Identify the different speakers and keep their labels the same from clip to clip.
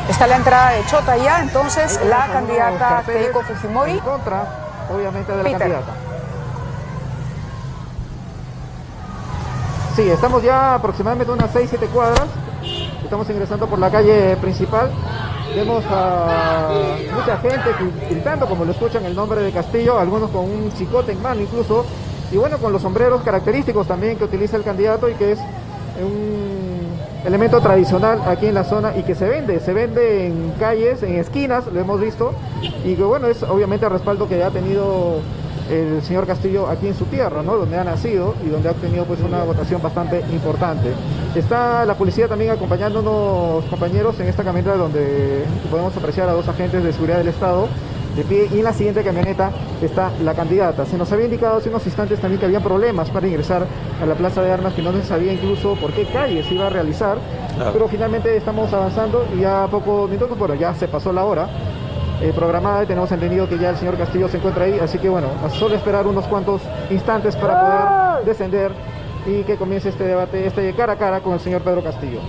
Speaker 1: Está la entrada de Chota ya, entonces la candidata Keiko Fujimori.
Speaker 2: En contra, obviamente, de la candidata. Sí, estamos ya aproximadamente unas 6-7 cuadras. Estamos ingresando por la calle principal. Vemos a mucha gente gritando, como lo escuchan, el nombre de Castillo, algunos con un chicote en mano incluso, y bueno, con los sombreros característicos también que utiliza el candidato y que es un elemento tradicional aquí en la zona y que se vende en calles, en esquinas, lo hemos visto, y que bueno, es obviamente el respaldo que ha tenido el señor Castillo aquí en su tierra, ¿no? Donde ha nacido y donde ha obtenido pues una votación bastante importante. Está la policía también acompañando a unos compañeros en esta camioneta donde podemos apreciar a 2 agentes de seguridad del Estado de pie, y en la siguiente camioneta está la candidata. Se nos había indicado hace unos instantes también que había problemas para ingresar a la Plaza de Armas, que no se sabía incluso por qué calle se iba a realizar, pero finalmente estamos avanzando y ya a pocos minutos, bueno, ya se pasó la hora programada y tenemos entendido que ya el señor Castillo se encuentra ahí, así que bueno, solo esperar unos cuantos instantes para poder descender y que comience este debate, este cara a cara con el señor Pedro Castillo.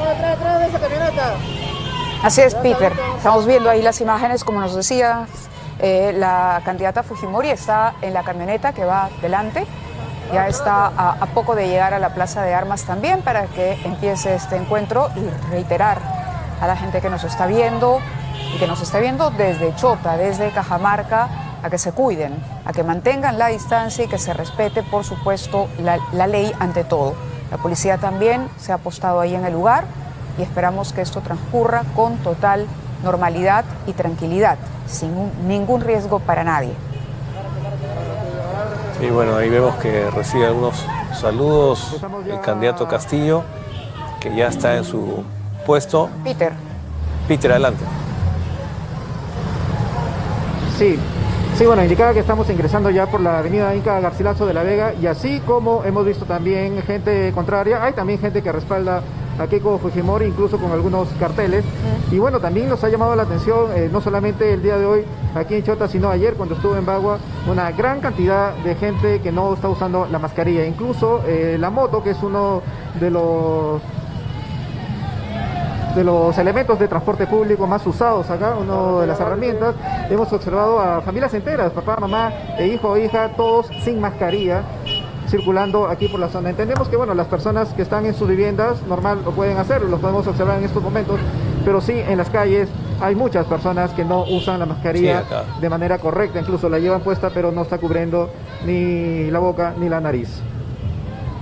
Speaker 3: Atrás de esa camioneta.
Speaker 1: Así es, Peter. Estamos viendo ahí las imágenes, como nos decía, la candidata Fujimori está en la camioneta que va delante. Ya está a poco de llegar a la Plaza de Armas también para que empiece este encuentro, y reiterar a la gente que nos está viendo y que nos está viendo desde Chota, desde Cajamarca, a que se cuiden, a que mantengan la distancia y que se respete, por supuesto, la ley ante todo. La policía también se ha postado ahí en el lugar y esperamos que esto transcurra con total normalidad y tranquilidad, sin ningún riesgo para nadie.
Speaker 4: Sí, bueno, ahí vemos que recibe algunos saludos el candidato Castillo, que ya está en su puesto. Peter, adelante.
Speaker 2: Sí, bueno, indicaba que estamos ingresando ya por la avenida Inca Garcilaso de la Vega, y así como hemos visto también gente contraria, hay también gente que respalda a Keiko Fujimori, incluso con algunos carteles. Y bueno, también nos ha llamado la atención, no solamente el día de hoy aquí en Chota, sino ayer cuando estuve en Bagua, una gran cantidad de gente que no está usando la mascarilla. Incluso la moto, que es uno de los elementos de transporte público más usados acá, una de las herramientas, hemos observado a familias enteras, papá, mamá, hijo, hija, todos sin mascarilla, circulando aquí por la zona. Entendemos que bueno, las personas que están en sus viviendas normal lo pueden hacer, lo podemos observar en estos momentos, pero sí en las calles hay muchas personas que no usan la mascarilla de manera correcta, incluso la llevan puesta pero no está cubriendo ni la boca ni la nariz.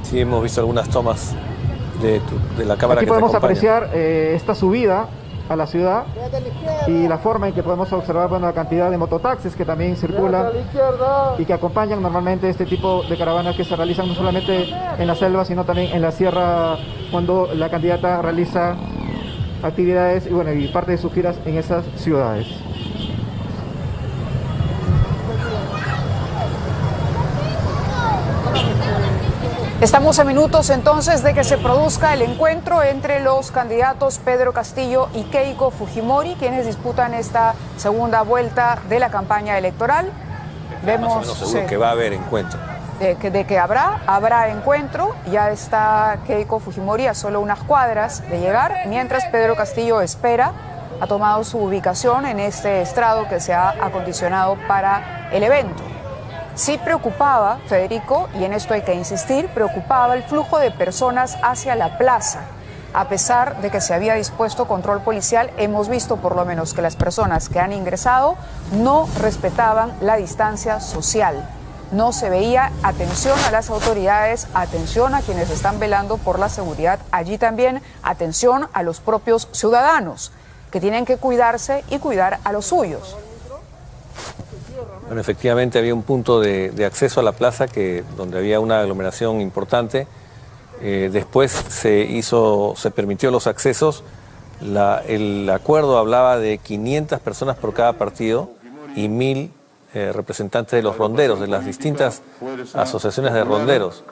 Speaker 4: Sí, hemos visto algunas tomas de la cámara
Speaker 2: aquí
Speaker 4: que te
Speaker 2: podemos
Speaker 4: acompaña.
Speaker 2: apreciar esta subida a la ciudad y la forma en que podemos observar bueno, la cantidad de mototaxis que también circulan y que acompañan normalmente este tipo de caravanas que se realizan no solamente en la selva, sino también en la sierra, cuando la candidata realiza actividades y bueno, y parte de sus giras en esas ciudades.
Speaker 1: Estamos a minutos entonces de que se produzca el encuentro entre los candidatos Pedro Castillo y Keiko Fujimori, quienes disputan esta segunda vuelta de la campaña electoral. Vemos
Speaker 4: más o menos seguro que va a haber encuentro.
Speaker 1: De que habrá encuentro. Ya está Keiko Fujimori a solo unas cuadras de llegar, mientras Pedro Castillo espera, ha tomado su ubicación en este estrado que se ha acondicionado para el evento. Sí preocupaba, Federico, y en esto hay que insistir, preocupaba el flujo de personas hacia la plaza. A pesar de que se había dispuesto control policial, hemos visto por lo menos que las personas que han ingresado no respetaban la distancia social. No se veía atención a las autoridades, atención a quienes están velando por la seguridad. Allí también atención a los propios ciudadanos, que tienen que cuidarse y cuidar a los suyos.
Speaker 4: Bueno, efectivamente había un punto de acceso a la plaza donde había una aglomeración importante. Después se permitió los accesos. El acuerdo hablaba de 500 personas por cada partido y 1000 representantes de los ronderos, de las distintas asociaciones de ronderos.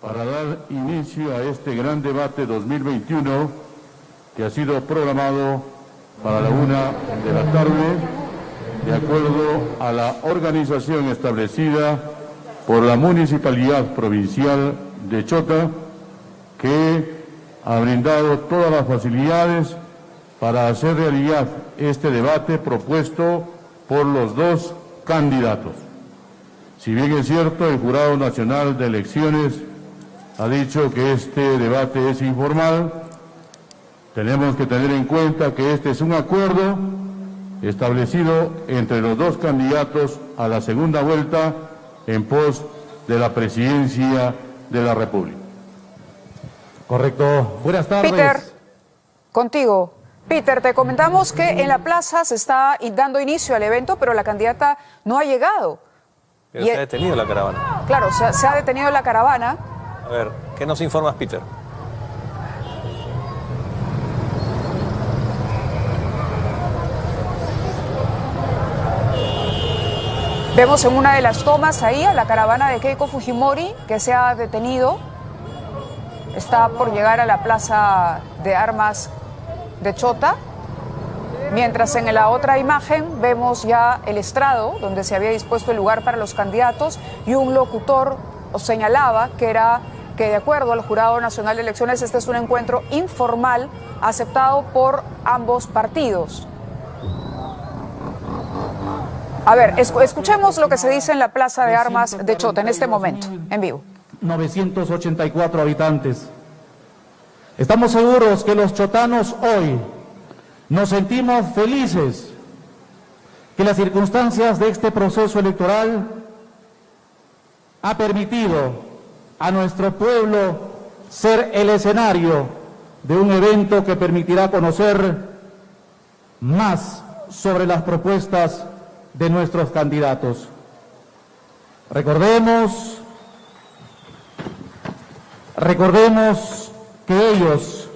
Speaker 5: Para dar inicio a este gran debate 2021 que ha sido programado para la 1 de la tarde, de acuerdo a la organización establecida por la Municipalidad Provincial de Chota, que ha brindado todas las facilidades para hacer realidad este debate propuesto por los dos candidatos. Si bien es cierto, el Jurado Nacional de Elecciones ha dicho que este debate es informal, tenemos que tener en cuenta que este es un acuerdo establecido entre los dos candidatos a la segunda vuelta en pos de la presidencia de la República.
Speaker 3: Correcto. Buenas tardes.
Speaker 1: Peter, contigo. Peter, te comentamos que en la plaza se está dando inicio al evento, pero la candidata no ha llegado.
Speaker 4: Pero se ha detenido la caravana.
Speaker 1: Claro, se ha detenido la caravana.
Speaker 4: A ver, ¿qué nos informas, Peter?
Speaker 1: Vemos en una de las tomas ahí a la caravana de Keiko Fujimori que se ha detenido. Está por llegar a la plaza de armas de Chota. Mientras en la otra imagen vemos ya el estrado donde se había dispuesto el lugar para los candidatos y un locutor señalaba que de acuerdo al Jurado Nacional de Elecciones este es un encuentro informal aceptado por ambos partidos. A ver, escuchemos lo que se dice en la plaza de armas de Chota en este momento, en vivo.
Speaker 3: 984 habitantes. Estamos seguros que los chotanos hoy nos sentimos felices que las circunstancias de este proceso electoral ha permitido a nuestro pueblo ser el escenario de un evento que permitirá conocer más sobre las propuestas de nuestros candidatos. Recordemos que ellos,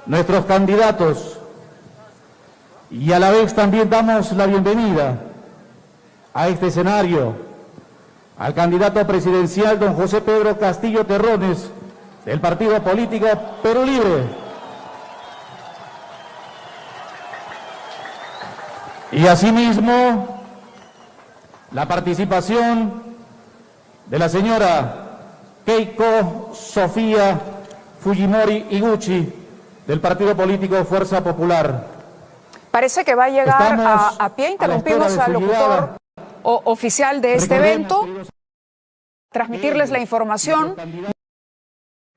Speaker 3: nuestros candidatos, y a la vez también damos la bienvenida a este escenario al candidato presidencial don José Pedro Castillo Terrones del partido político Perú Libre. Y asimismo la participación de la señora Keiko Sofía Fujimori Iguchi del partido político Fuerza Popular.
Speaker 1: Parece que va a llegar a pie. Interrumpimos al locutor oficial de este evento. Transmitirles la información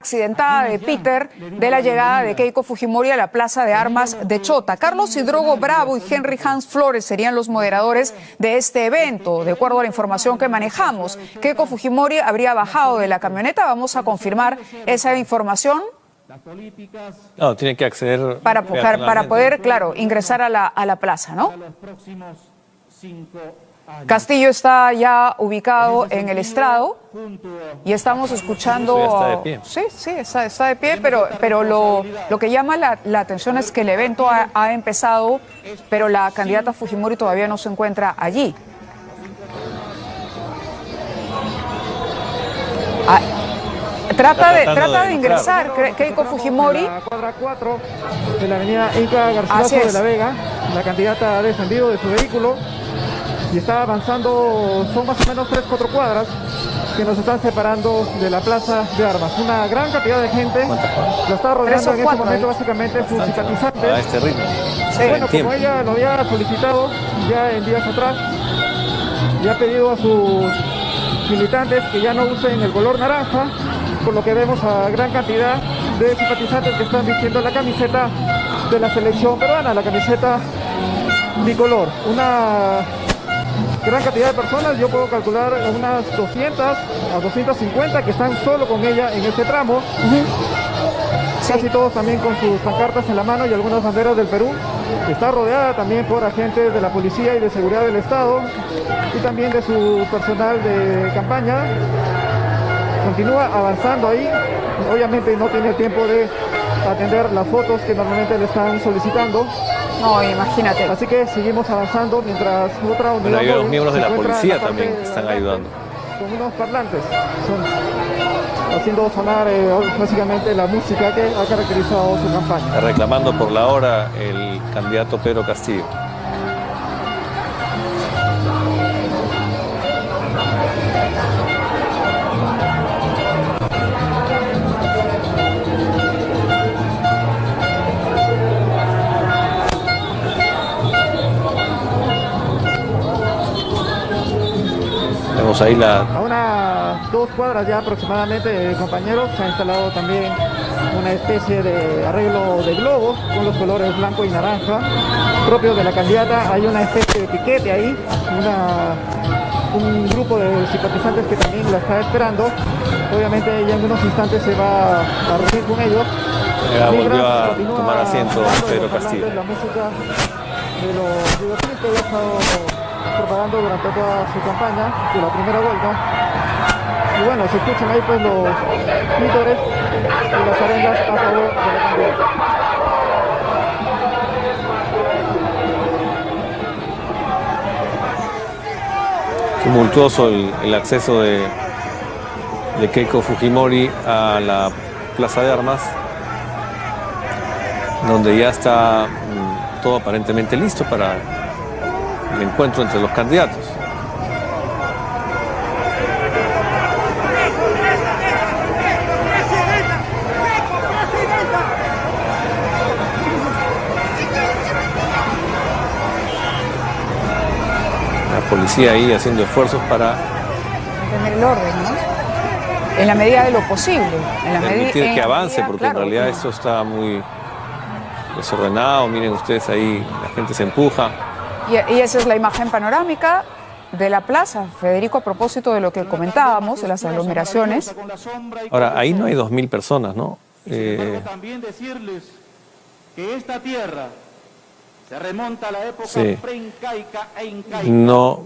Speaker 1: accidentada de Peter de la llegada de Keiko Fujimori a la plaza de armas de Chota. Carlos Hidrogo Bravo y Henry Hans Flores serían los moderadores de este evento. De acuerdo a la información que manejamos, Keiko Fujimori habría bajado de la camioneta. Vamos a confirmar esa información.
Speaker 4: No, tiene que acceder
Speaker 1: para poder, claro, ingresar a la plaza, ¿no? Castillo está ya ubicado en el estrado y estamos escuchando.
Speaker 4: Está de pie.
Speaker 1: Sí, está de pie, pero lo que llama la atención es que el evento ha empezado, pero la candidata Fujimori todavía no se encuentra allí. Trata de ingresar Keiko Fujimori.
Speaker 2: La cuadra 4 de la avenida Inca Garcilaso de la Vega. La candidata ha descendido de su vehículo y está avanzando, son más o menos 3-4 cuadras que nos están separando de la plaza de armas. Una gran cantidad de gente lo está rodeando en este momento, básicamente sus simpatizantes.
Speaker 4: A este ritmo.
Speaker 1: Sí.
Speaker 2: Bueno, como ella lo había solicitado ya en días atrás, ya ha pedido a sus militantes que ya no usen el color naranja, por lo que vemos a gran cantidad de simpatizantes que están vistiendo la camiseta de la selección peruana, la camiseta bicolor. Una gran cantidad de personas, yo puedo calcular unas 200 a 250 que están solo con ella en este tramo. Casi todos también con sus pancartas en la mano y algunas banderas del Perú. Está rodeada también por agentes de la policía y de seguridad del Estado y también de su personal de campaña. Continúa avanzando ahí, obviamente no tiene tiempo de atender las fotos que normalmente le están solicitando.
Speaker 1: No, imagínate.
Speaker 2: Así que seguimos avanzando mientras otra unidad.
Speaker 4: Bueno, hay los miembros de la policía también que están ayudando.
Speaker 2: Con unos parlantes, haciendo sonar básicamente la música que ha caracterizado su campaña.
Speaker 4: Reclamando por la hora el candidato Pedro Castillo. Vemos ahí la...
Speaker 2: A unas 2 cuadras ya aproximadamente, compañeros, se ha instalado también una especie de arreglo de globos con los colores blanco y naranja propios de la candidata. Hay una especie de piquete ahí, un grupo de simpatizantes que también la está esperando. Obviamente ya en unos instantes se va a reunir con ellos.
Speaker 4: Volvió a tomar asiento Pedro Castillo.
Speaker 2: La música de los divertidos que ha estado propagando durante toda su campaña de la primera vuelta. Y bueno, se escuchan ahí pues los vítores y las arengas a favor de la candidata.
Speaker 4: Tumultuoso el acceso de Keiko Fujimori a la Plaza de Armas, donde ya está todo aparentemente listo para el encuentro entre los candidatos. La policía ahí haciendo esfuerzos para
Speaker 1: mantener el orden, ¿no? En la medida de lo posible.
Speaker 4: Permitir que avance, porque claro, en realidad esto está muy desordenado. Miren ustedes ahí, la gente se empuja.
Speaker 1: Y esa es la imagen panorámica de la plaza, Federico, a propósito de lo que comentábamos, de las aglomeraciones.
Speaker 4: Ahora, ahí no hay 2.000 personas, ¿no?
Speaker 6: También decirles que esta tierra se remonta a la época preincaica e incaica.
Speaker 4: No.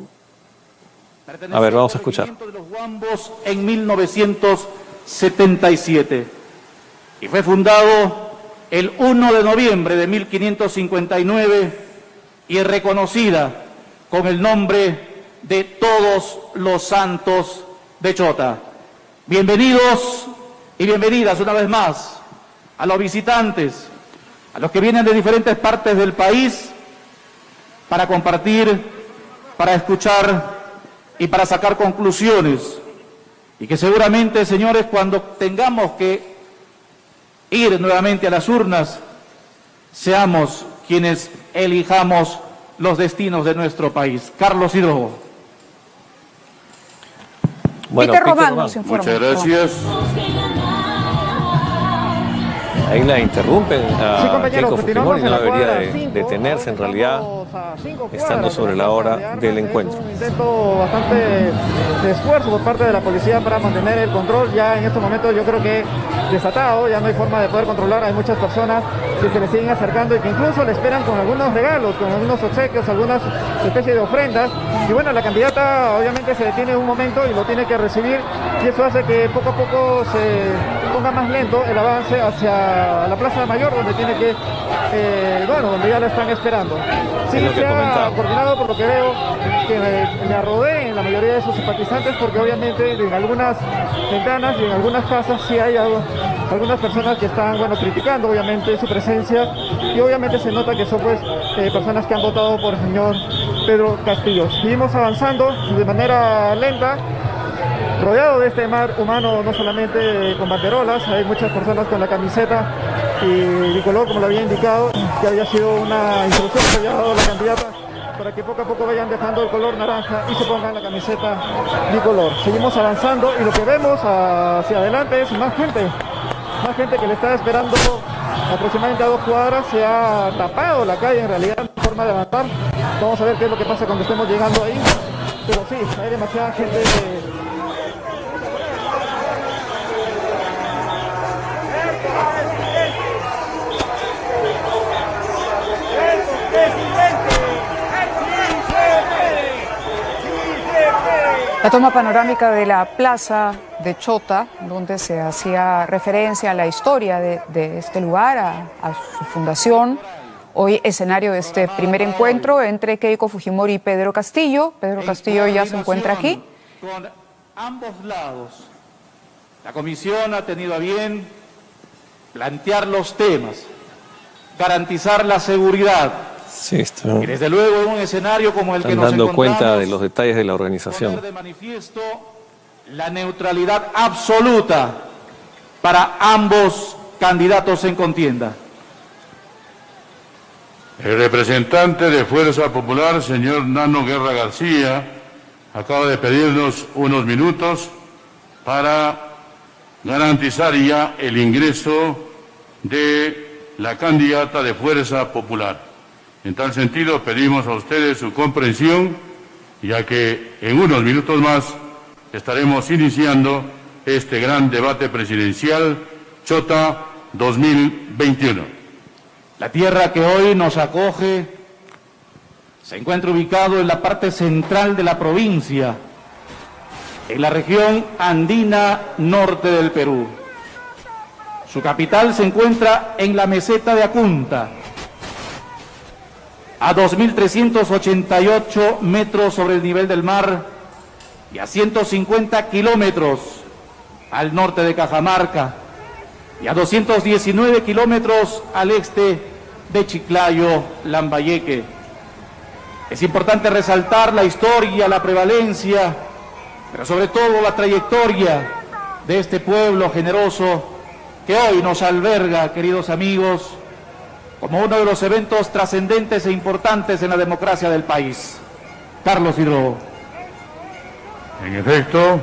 Speaker 4: A ver, vamos a escuchar.
Speaker 6: De los Huambos en 1977 y fue fundado el 1 de noviembre de 1559 y es reconocida con el nombre de Todos los Santos de Chota. Bienvenidos y bienvenidas una vez más a los visitantes, a los que vienen de diferentes partes del país para compartir, para escuchar y para sacar conclusiones, y que seguramente, señores, cuando tengamos que ir nuevamente a las urnas, seamos quienes elijamos los destinos de nuestro país. Carlos Hidrogo.
Speaker 4: Bueno,
Speaker 1: Peter Román nos informa.
Speaker 5: Muchas gracias.
Speaker 4: Ahí la interrumpen a Keiko Fujimori, no debería
Speaker 2: de
Speaker 4: detenerse en realidad, estando sobre la hora del encuentro.
Speaker 2: Un intento bastante de esfuerzo por parte de la policía para mantener el control. Ya en estos momentos yo creo que desatado, ya no hay forma de poder controlar. Hay muchas personas que se le siguen acercando y que incluso le esperan con algunos regalos, con algunos obsequios, algunas especies de ofrendas. Y bueno, la candidata obviamente se detiene un momento y lo tiene que recibir, y eso hace que poco a poco se ponga más lento el avance hacia la Plaza Mayor, donde tiene que, donde ya la están esperando. Sí, se ha coordinado, por lo que veo, que me rodeen la mayoría de sus simpatizantes, porque obviamente en algunas ventanas y en algunas casas sí hay algunas personas que están, criticando obviamente su presencia, y obviamente se nota que son pues personas que han votado por el señor Pedro Castillo. Seguimos avanzando de manera lenta, rodeado de este mar humano, no solamente con banderolas, hay muchas personas con la camiseta y bicolor, como lo había indicado, que había sido una instrucción que había dado la candidata para que poco a poco vayan dejando el color naranja y se pongan la camiseta bicolor. Seguimos avanzando y lo que vemos hacia adelante es más gente que le está esperando aproximadamente a 2 cuadras. Se ha tapado la calle en realidad, en forma de avanzar. Vamos a ver qué es lo que pasa cuando estemos llegando ahí, pero sí, hay demasiada gente
Speaker 1: La toma panorámica de la plaza de Chota, donde se hacía referencia a la historia de este lugar, a su fundación. Hoy escenario de este primer encuentro entre Keiko Fujimori y Pedro Castillo. Pedro Castillo ya se encuentra aquí.
Speaker 6: Con ambos lados, la comisión ha tenido a bien plantear los temas, garantizar la seguridad.
Speaker 4: Sí,
Speaker 6: y desde luego en un escenario como el que nos
Speaker 4: dando
Speaker 6: encontramos,
Speaker 4: cuenta de los detalles de la organización.
Speaker 6: Poner de manifiesto la neutralidad absoluta para ambos candidatos en contienda.
Speaker 5: El representante de Fuerza Popular, señor Nano Guerra García, acaba de pedirnos unos minutos para garantizar ya el ingreso de la candidata de Fuerza Popular. En tal sentido, pedimos a ustedes su comprensión, ya que en unos minutos más estaremos iniciando este gran debate presidencial Chota 2021.
Speaker 6: La tierra que hoy nos acoge se encuentra ubicado en la parte central de la provincia, en la región andina norte del Perú. Su capital se encuentra en la meseta de Acunta, a 2.388 metros sobre el nivel del mar y a 150 kilómetros al norte de Cajamarca y a 219 kilómetros al este de Chiclayo, Lambayeque. Es importante resaltar la historia, la prevalencia, pero sobre todo la trayectoria de este pueblo generoso que hoy nos alberga, queridos amigos, como uno de los eventos trascendentes e importantes en la democracia del país. Carlos Hidrobo.
Speaker 5: En efecto,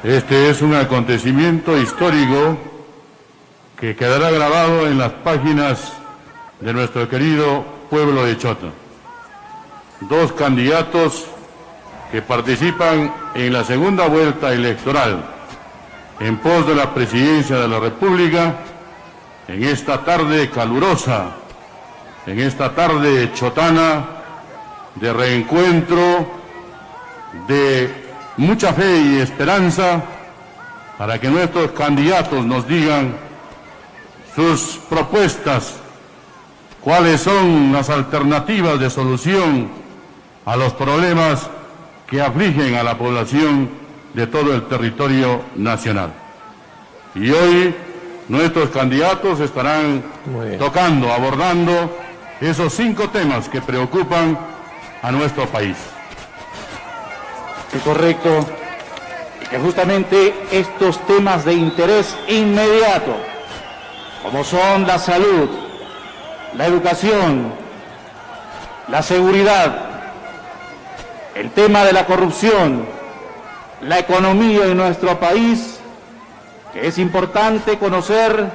Speaker 5: este es un acontecimiento histórico que quedará grabado en las páginas de nuestro querido pueblo de Chota. Dos candidatos que participan en la segunda vuelta electoral en pos de la presidencia de la República en esta tarde calurosa, en esta tarde chotana de reencuentro, de mucha fe y esperanza, para que nuestros candidatos nos digan sus propuestas, cuáles son las alternativas de solución a los problemas que afligen a la población de todo el territorio nacional. Y hoy nuestros candidatos estarán tocando, abordando esos 5 temas que preocupan a nuestro país.
Speaker 6: Sí, correcto. Y que justamente estos temas de interés inmediato, como son la salud, la educación, la seguridad, el tema de la corrupción, la economía en nuestro país, que es importante conocer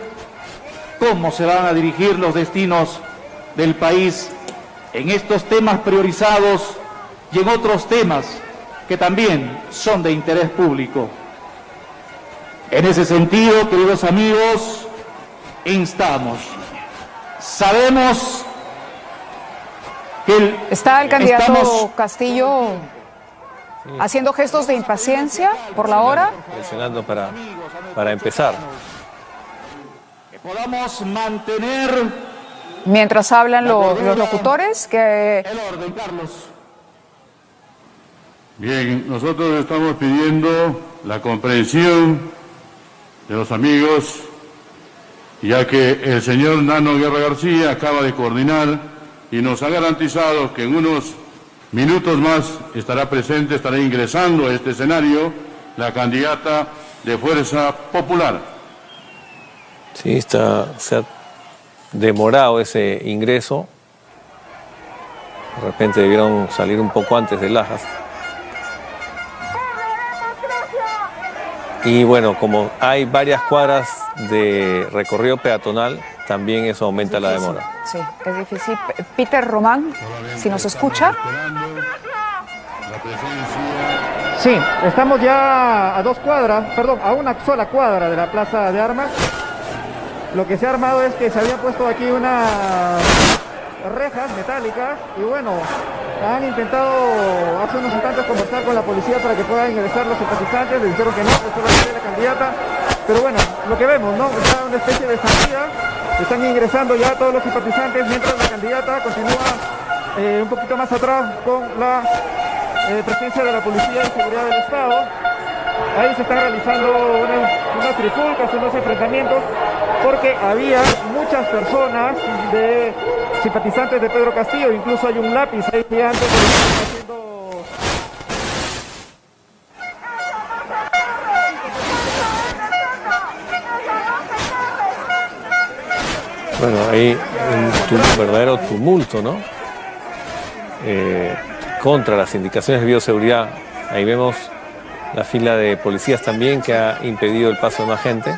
Speaker 6: cómo se van a dirigir los destinos del país en estos temas priorizados y en otros temas que también son de interés público. En ese sentido, queridos amigos, instamos. Sabemos que
Speaker 1: está el candidato Castillo haciendo gestos de impaciencia por la hora.
Speaker 4: Presionando para empezar.
Speaker 6: Que podamos mantener
Speaker 1: Mientras hablan los locutores, que
Speaker 6: el orden, Carlos.
Speaker 5: Bien, nosotros estamos pidiendo la comprensión de los amigos, ya que el señor Nano Guerra García acaba de coordinar y nos ha garantizado que en unos minutos más estará presente, estará ingresando a este escenario la candidata de Fuerza Popular.
Speaker 4: Sí, se ha demorado ese ingreso. De repente debieron salir un poco antes de Lajas. Y bueno, como hay varias cuadras de recorrido peatonal, también eso aumenta la demora.
Speaker 1: sí, es difícil. Peter Román, si nos escucha.
Speaker 2: Sí, estamos ya a 2 cuadras, perdón, a una sola cuadra de la Plaza de Armas. Lo que se ha armado es que se habían puesto aquí unas rejas metálicas y bueno, han intentado hace unos instantes conversar con la policía para que puedan ingresar los simpatizantes, le dijeron que no, que solamente la candidata, pero bueno, lo que vemos, ¿no? Está una especie de salida, están ingresando ya todos los simpatizantes mientras la candidata continúa un poquito más atrás con la presencia de la Policía de Seguridad del Estado. Ahí se están realizando unas trifulcas, unos enfrentamientos, porque había muchas personas de simpatizantes de Pedro Castillo, incluso hay un lápiz ahí gigante que está haciendo...
Speaker 4: Bueno, hay un verdadero tumulto, ¿no? Contra las indicaciones de bioseguridad Ahí vemos la fila de policías también que ha impedido el paso de más gente.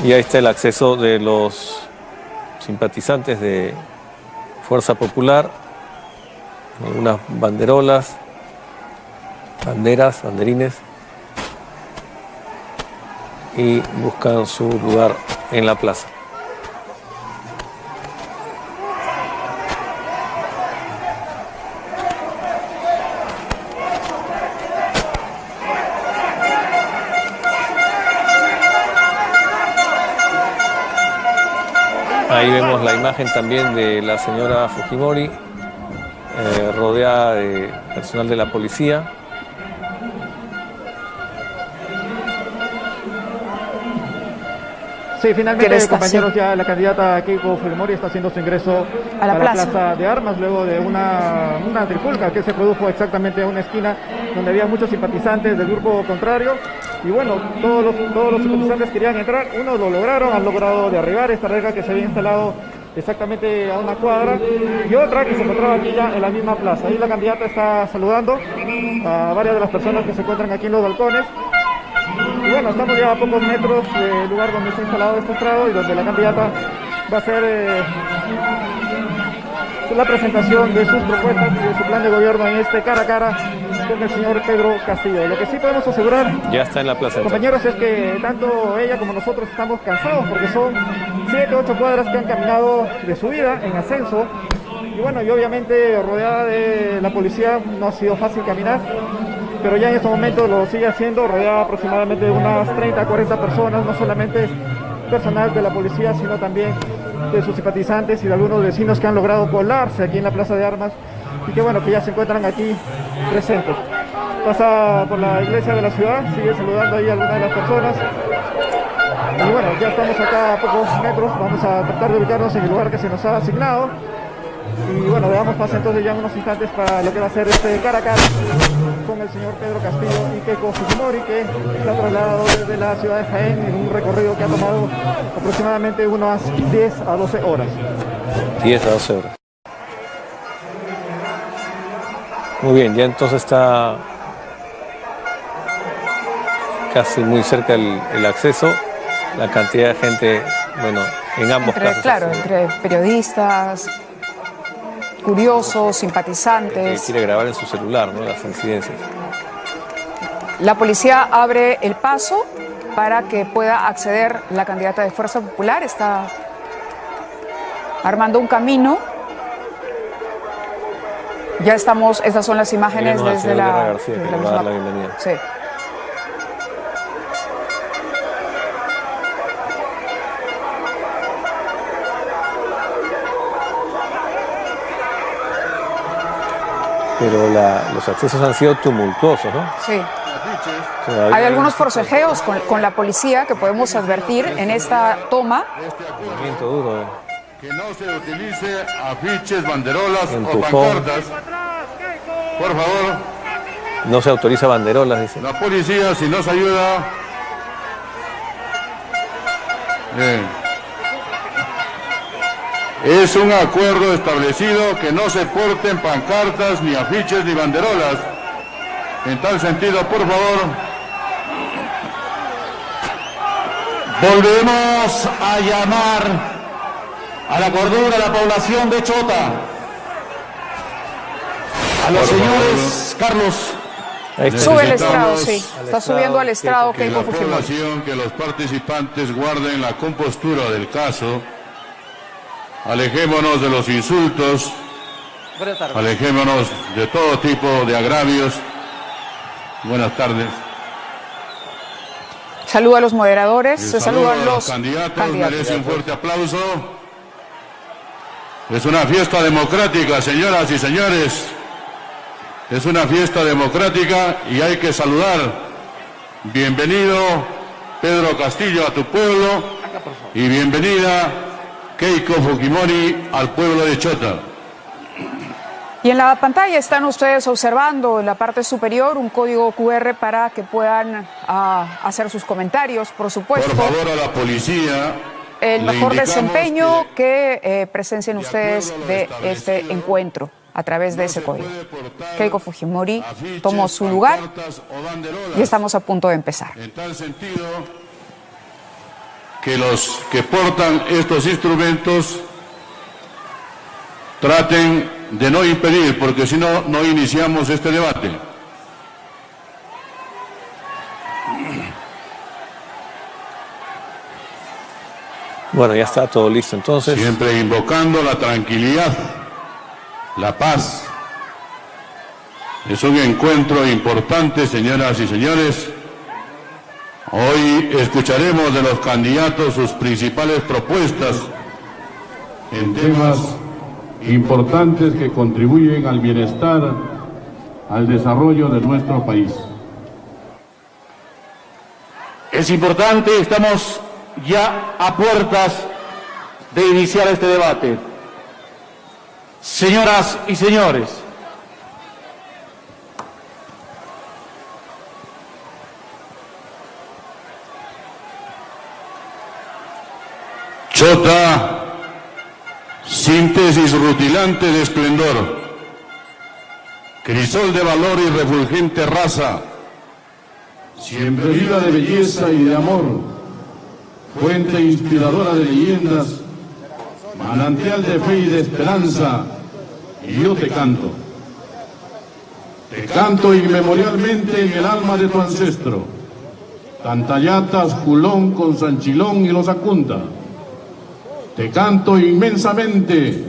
Speaker 4: Y ahí está el acceso de los simpatizantes de Fuerza Popular. Algunas banderolas, banderas, banderines. Y buscan su lugar en la plaza. Ahí vemos la imagen también de la señora Fujimori, rodeada de personal de la policía.
Speaker 2: Sí, finalmente, compañeros, ya la candidata Keiko Fujimori está haciendo su ingreso
Speaker 1: a la
Speaker 2: plaza de Armas luego de una trifulca que se produjo exactamente a una esquina donde había muchos simpatizantes del grupo contrario. Y bueno, todos los simpatizantes querían entrar, unos lo lograron, han logrado derribar esta reja que se había instalado exactamente a una cuadra, y otra que se encontraba aquí ya en la misma plaza. Ahí la candidata está saludando a varias de las personas que se encuentran aquí en los balcones. Y bueno, estamos ya a pocos metros del lugar donde se ha instalado este estrado y donde la candidata va a hacer la presentación de sus propuestas y de su plan de gobierno en este cara a cara con el señor Pedro Castillo. Lo que sí podemos asegurar,
Speaker 4: ya está en la plaza,
Speaker 2: compañeros, es que tanto ella como nosotros estamos cansados porque son 7 u 8 cuadras que han caminado de subida en ascenso. Y bueno, y obviamente rodeada de la policía no ha sido fácil caminar, pero ya en estos momentos lo sigue haciendo, rodeada aproximadamente de unas 30 a 40 personas, no solamente personal de la policía, sino también de sus simpatizantes y de algunos vecinos que han logrado colarse aquí en la Plaza de Armas y que bueno, que ya se encuentran aquí presentes. Pasa por la iglesia de la ciudad, sigue saludando ahí a algunas de las personas. Y bueno, ya estamos acá a pocos metros, vamos a tratar de ubicarnos en el lugar que se nos ha asignado. Y bueno, le damos paso entonces ya en unos instantes para lo que va a ser este cara a cara con el señor Pedro Castillo y Keiko Fujimori, que se ha trasladado desde la ciudad de Jaén en un recorrido que ha tomado aproximadamente unas 10 a 12 horas.
Speaker 4: 10 a 12 horas. Muy bien, ya entonces está casi muy cerca el acceso. La cantidad de gente, bueno, en ambos casos.
Speaker 1: Claro, entre periodistas, curiosos, simpatizantes.
Speaker 4: Que quiere grabar en su celular, ¿no?, las incidencias.
Speaker 1: La policía abre el paso para que pueda acceder la candidata de Fuerza Popular. Está armando un camino. Ya estamos, estas son las imágenes desde la
Speaker 4: García, que le va a dar la bienvenida.
Speaker 1: Sí.
Speaker 4: Pero los accesos han sido tumultuosos, ¿no?
Speaker 1: Sí. O sea, hay algunos forcejeos con la policía que podemos advertir en esta toma.
Speaker 4: Movimiento duro.
Speaker 5: Que no se utilice afiches, banderolas
Speaker 4: Empujón.
Speaker 5: o pancartas. Por favor.
Speaker 4: No se autoriza banderolas, dice.
Speaker 5: La policía, si nos ayuda. Bien. Es un acuerdo establecido que no se porten pancartas, ni afiches, ni banderolas. En tal sentido, por favor, volvemos a llamar a la cordura a la población de Chota. A los señores, Carlos.
Speaker 1: Sube el estrado, sí. Está subiendo al estrado
Speaker 5: Que
Speaker 1: Keiko
Speaker 5: la
Speaker 1: Fujimori.
Speaker 5: población, que los participantes guarden la compostura del caso. Alejémonos de los insultos, alejémonos de todo tipo de agravios. Buenas tardes.
Speaker 1: Saluda a los moderadores, se
Speaker 5: saludo
Speaker 1: saludan
Speaker 5: a
Speaker 1: los
Speaker 5: candidatos. Merece un fuerte aplauso. Es una fiesta democrática, señoras y señores. Es una fiesta democrática y hay que saludar. Bienvenido, Pedro Castillo, a tu pueblo, y bienvenida, Keiko Fujimori, al pueblo de Chota.
Speaker 1: Y en la pantalla están ustedes observando en la parte superior un código QR para que puedan hacer sus comentarios, por supuesto.
Speaker 5: Por favor, a la policía.
Speaker 1: El mejor desempeño que presencien ustedes de este encuentro. a través de ese código. Keiko Fujimori tomó su lugar y estamos a punto de empezar.
Speaker 5: En tal sentido, que los que portan estos instrumentos traten de no impedir, porque si no, no iniciamos este debate.
Speaker 4: Bueno, ya está todo listo entonces.
Speaker 5: Siempre invocando la tranquilidad, la paz. Es un encuentro importante, señoras y señores. Hoy escucharemos de los candidatos sus principales propuestas en temas importantes que contribuyen al bienestar, al desarrollo de nuestro país.
Speaker 6: Es importante, estamos ya a puertas de iniciar este debate. Señoras y señores,
Speaker 5: Chota, síntesis rutilante de esplendor, crisol de valor y refulgente raza, siempre viva de belleza y de amor, fuente inspiradora de leyendas, manantial de fe y de esperanza, y yo te canto. Te canto inmemorialmente en el alma de tu ancestro, Tantayatas, Julón, Consanchilón y los Acunta. Te canto inmensamente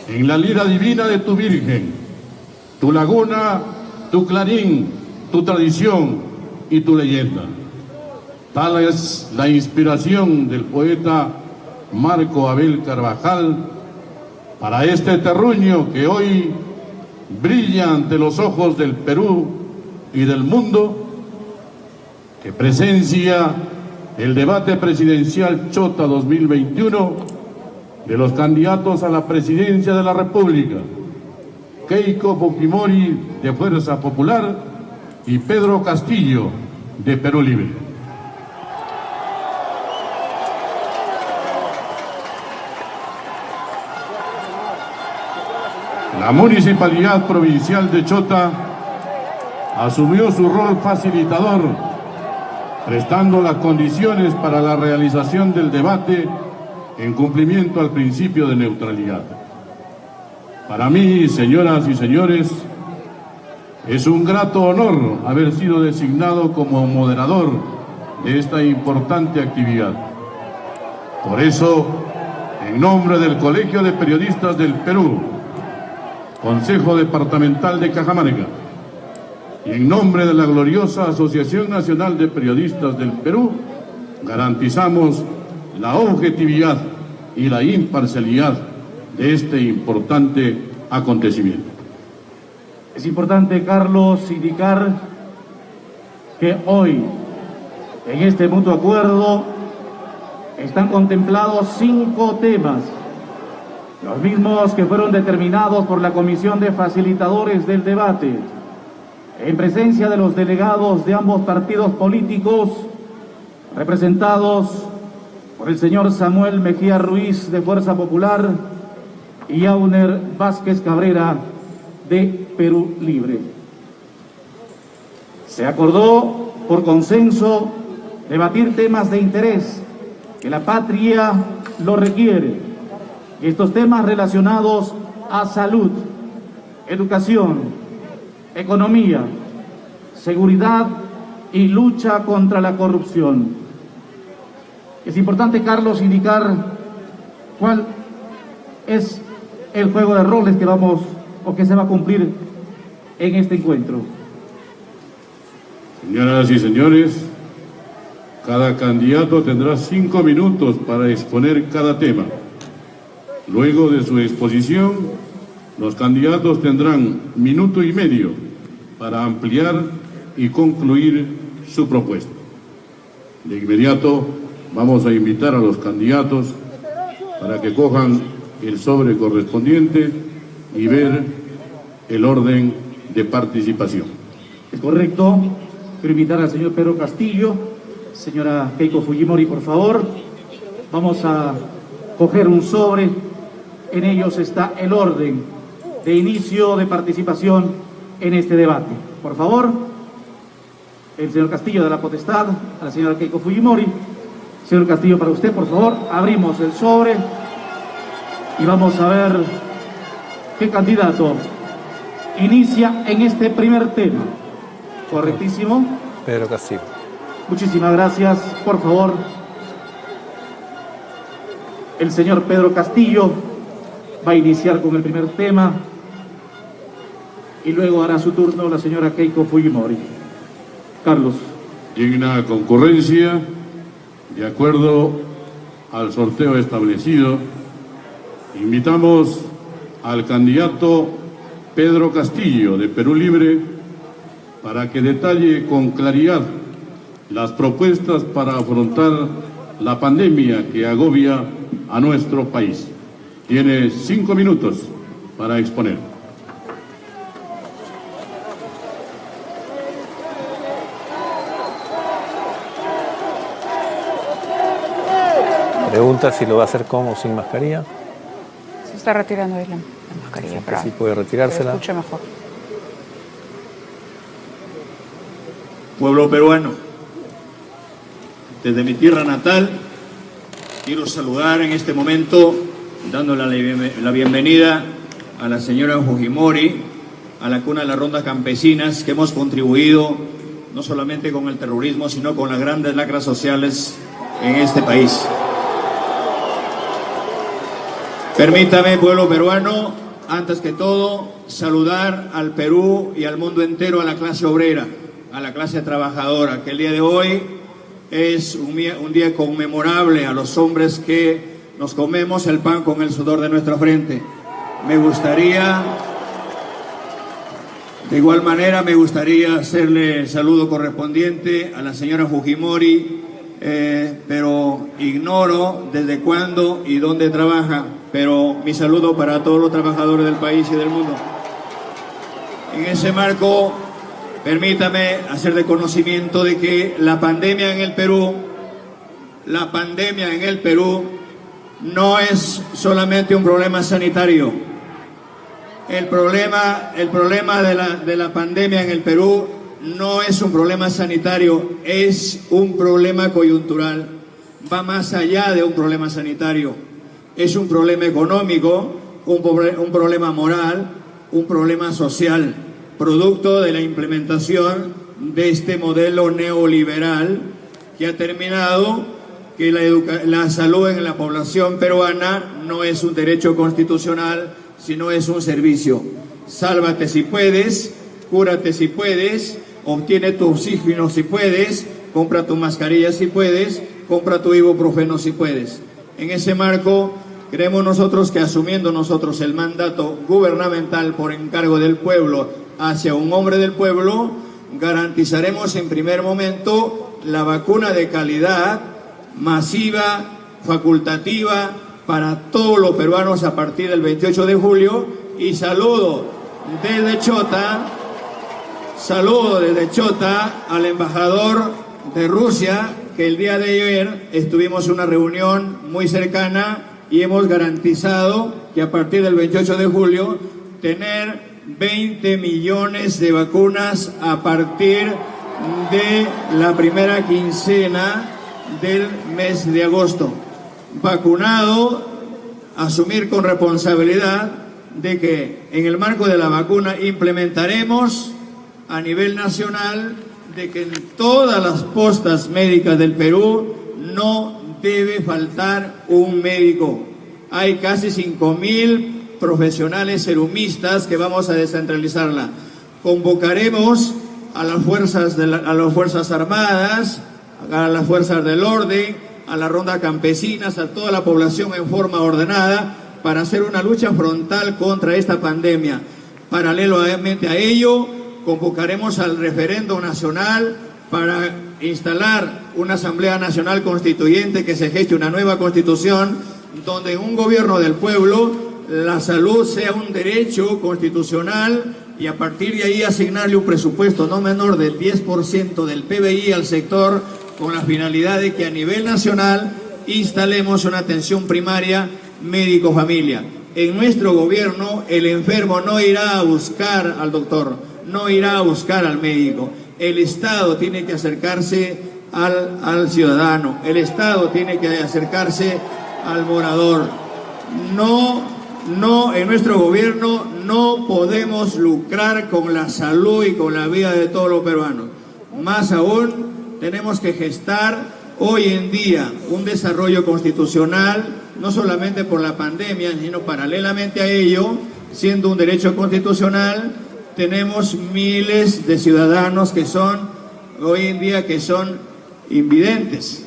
Speaker 5: en la lira divina de tu Virgen, tu laguna, tu clarín, tu tradición y tu leyenda. Tal es la inspiración del poeta Marco Abel Carvajal para este terruño que hoy brilla ante los ojos del Perú y del mundo, que presencia el debate presidencial Chota 2021 de los candidatos a la presidencia de la República, Keiko Fujimori de Fuerza Popular y Pedro Castillo de Perú Libre. La Municipalidad Provincial de Chota asumió su rol facilitador, prestando las condiciones para la realización del debate en cumplimiento al principio de neutralidad. Para mí, señoras y señores, es un grato honor haber sido designado como moderador de esta importante actividad. Por eso, en nombre del Colegio de Periodistas del Perú, Consejo Departamental de Cajamarca, y en nombre de la gloriosa Asociación Nacional de Periodistas del Perú, garantizamos la objetividad y la imparcialidad de este importante acontecimiento.
Speaker 6: es importante, Carlos, indicar que hoy, en este mutuo acuerdo, están contemplados 5 temas, los mismos que fueron determinados por la Comisión de Facilitadores del Debate, en presencia de los delegados de ambos partidos políticos, representados por el señor Samuel Mejía Ruiz de Fuerza Popular y Auner Vázquez Cabrera de Perú Libre. Se acordó por consenso debatir temas de interés que la patria lo requiere, y estos temas relacionados a salud, educación, economía, seguridad y lucha contra la corrupción. Es importante, Carlos, indicar cuál es el juego de roles que vamos o que se va a cumplir en este encuentro.
Speaker 5: Señoras y señores, cada candidato tendrá 5 minutos para exponer cada tema. Luego de su exposición, los candidatos tendrán 1,5 minutos para ampliar y concluir su propuesta. De inmediato vamos a invitar a los candidatos para que cojan el sobre correspondiente y ver el orden de participación.
Speaker 6: Es correcto. Quiero invitar al señor Pedro Castillo, señora Keiko Fujimori, por favor. Vamos a coger un sobre. En ellos está el orden de inicio de participación en este debate. Por favor, el señor Castillo de la potestad, a la señora Keiko Fujimori. Señor Castillo, para usted, por favor, abrimos el sobre y vamos a ver qué candidato inicia en este primer tema. ¿Correctísimo?
Speaker 4: Pedro Castillo.
Speaker 6: Muchísimas gracias. Por favor, el señor Pedro Castillo va a iniciar con el primer tema y luego hará su turno la señora Keiko Fujimori. Carlos.
Speaker 5: Digna concurrencia, de acuerdo al sorteo establecido, invitamos al candidato Pedro Castillo de Perú Libre para que detalle con claridad las propuestas para afrontar la pandemia que agobia a nuestro país. Tiene 5 minutos para exponer.
Speaker 4: Pregunta si lo va a hacer con o sin mascarilla.
Speaker 1: Se está retirando ahí la mascarilla. Para
Speaker 4: Sí puede retirársela.
Speaker 1: que escuche mejor.
Speaker 7: Pueblo peruano, desde mi tierra natal, quiero saludar en este momento, dándole la bienvenida a la señora Fujimori, a la cuna de las rondas campesinas, que hemos contribuido no solamente con el terrorismo, sino con las grandes lacras sociales en este país. Permítame, pueblo peruano, antes que todo, saludar al Perú y al mundo entero, a la clase obrera, a la clase trabajadora, que el día de hoy es un día conmemorable a los hombres que nos comemos el pan con el sudor de nuestra frente. De igual manera, me gustaría hacerle el saludo correspondiente a la señora Fujimori, pero ignoro desde cuándo y dónde trabaja, pero mi saludo para todos los trabajadores del país y del mundo. En ese marco, permítame hacer de conocimiento de que la pandemia en el Perú no es solamente un problema sanitario. El problema de la pandemia en el Perú no es un problema sanitario, es un problema coyuntural. Va más allá de un problema sanitario. Es un problema económico, un problema moral, un problema social, producto de la implementación de este modelo neoliberal que ha terminado que la salud en la población peruana no es un derecho constitucional, sino es un servicio. Sálvate si puedes, cúrate si puedes, obtiene tu oxígeno si puedes, compra tu mascarilla si puedes, compra tu ibuprofeno si puedes. En ese marco, creemos nosotros que asumiendo nosotros el mandato gubernamental por encargo del pueblo hacia un hombre del pueblo, garantizaremos en primer momento la vacuna de calidad, masiva, facultativa, para todos los peruanos a partir del 28 de julio. Y saludo desde Chota al embajador de Rusia, que el día de ayer estuvimos en una reunión muy cercana y hemos garantizado que a partir del 28 de julio tener 20 millones de vacunas a partir de la primera quincena del mes de agosto. Vacunado, asumir con responsabilidad de que en el marco de la vacuna implementaremos a nivel nacional de que en todas las postas médicas del Perú no debe faltar un médico. Hay casi 5.000 profesionales serumistas que vamos a descentralizarla. Convocaremos a las Fuerzas Armadas, a las Fuerzas del Orden, a la ronda campesinas, a toda la población en forma ordenada para hacer una lucha frontal contra esta pandemia. Paralelamente a ello, convocaremos al referendo nacional para instalar una Asamblea Nacional Constituyente que se geste una nueva constitución donde en un gobierno del pueblo la salud sea un derecho constitucional y a partir de ahí asignarle un presupuesto no menor del 10% del PBI al sector con la finalidad de que a nivel nacional instalemos una atención primaria médico-familia. En nuestro gobierno el enfermo no irá a buscar al doctor, no irá a buscar al médico. El Estado tiene que acercarse al ciudadano, el Estado tiene que acercarse al morador. No, en nuestro gobierno no podemos lucrar con la salud y con la vida de todos los peruanos. Más aún, tenemos que gestar hoy en día un desarrollo constitucional, no solamente por la pandemia, sino paralelamente a ello, siendo un derecho constitucional, tenemos miles de ciudadanos que son, hoy en día, que son invidentes,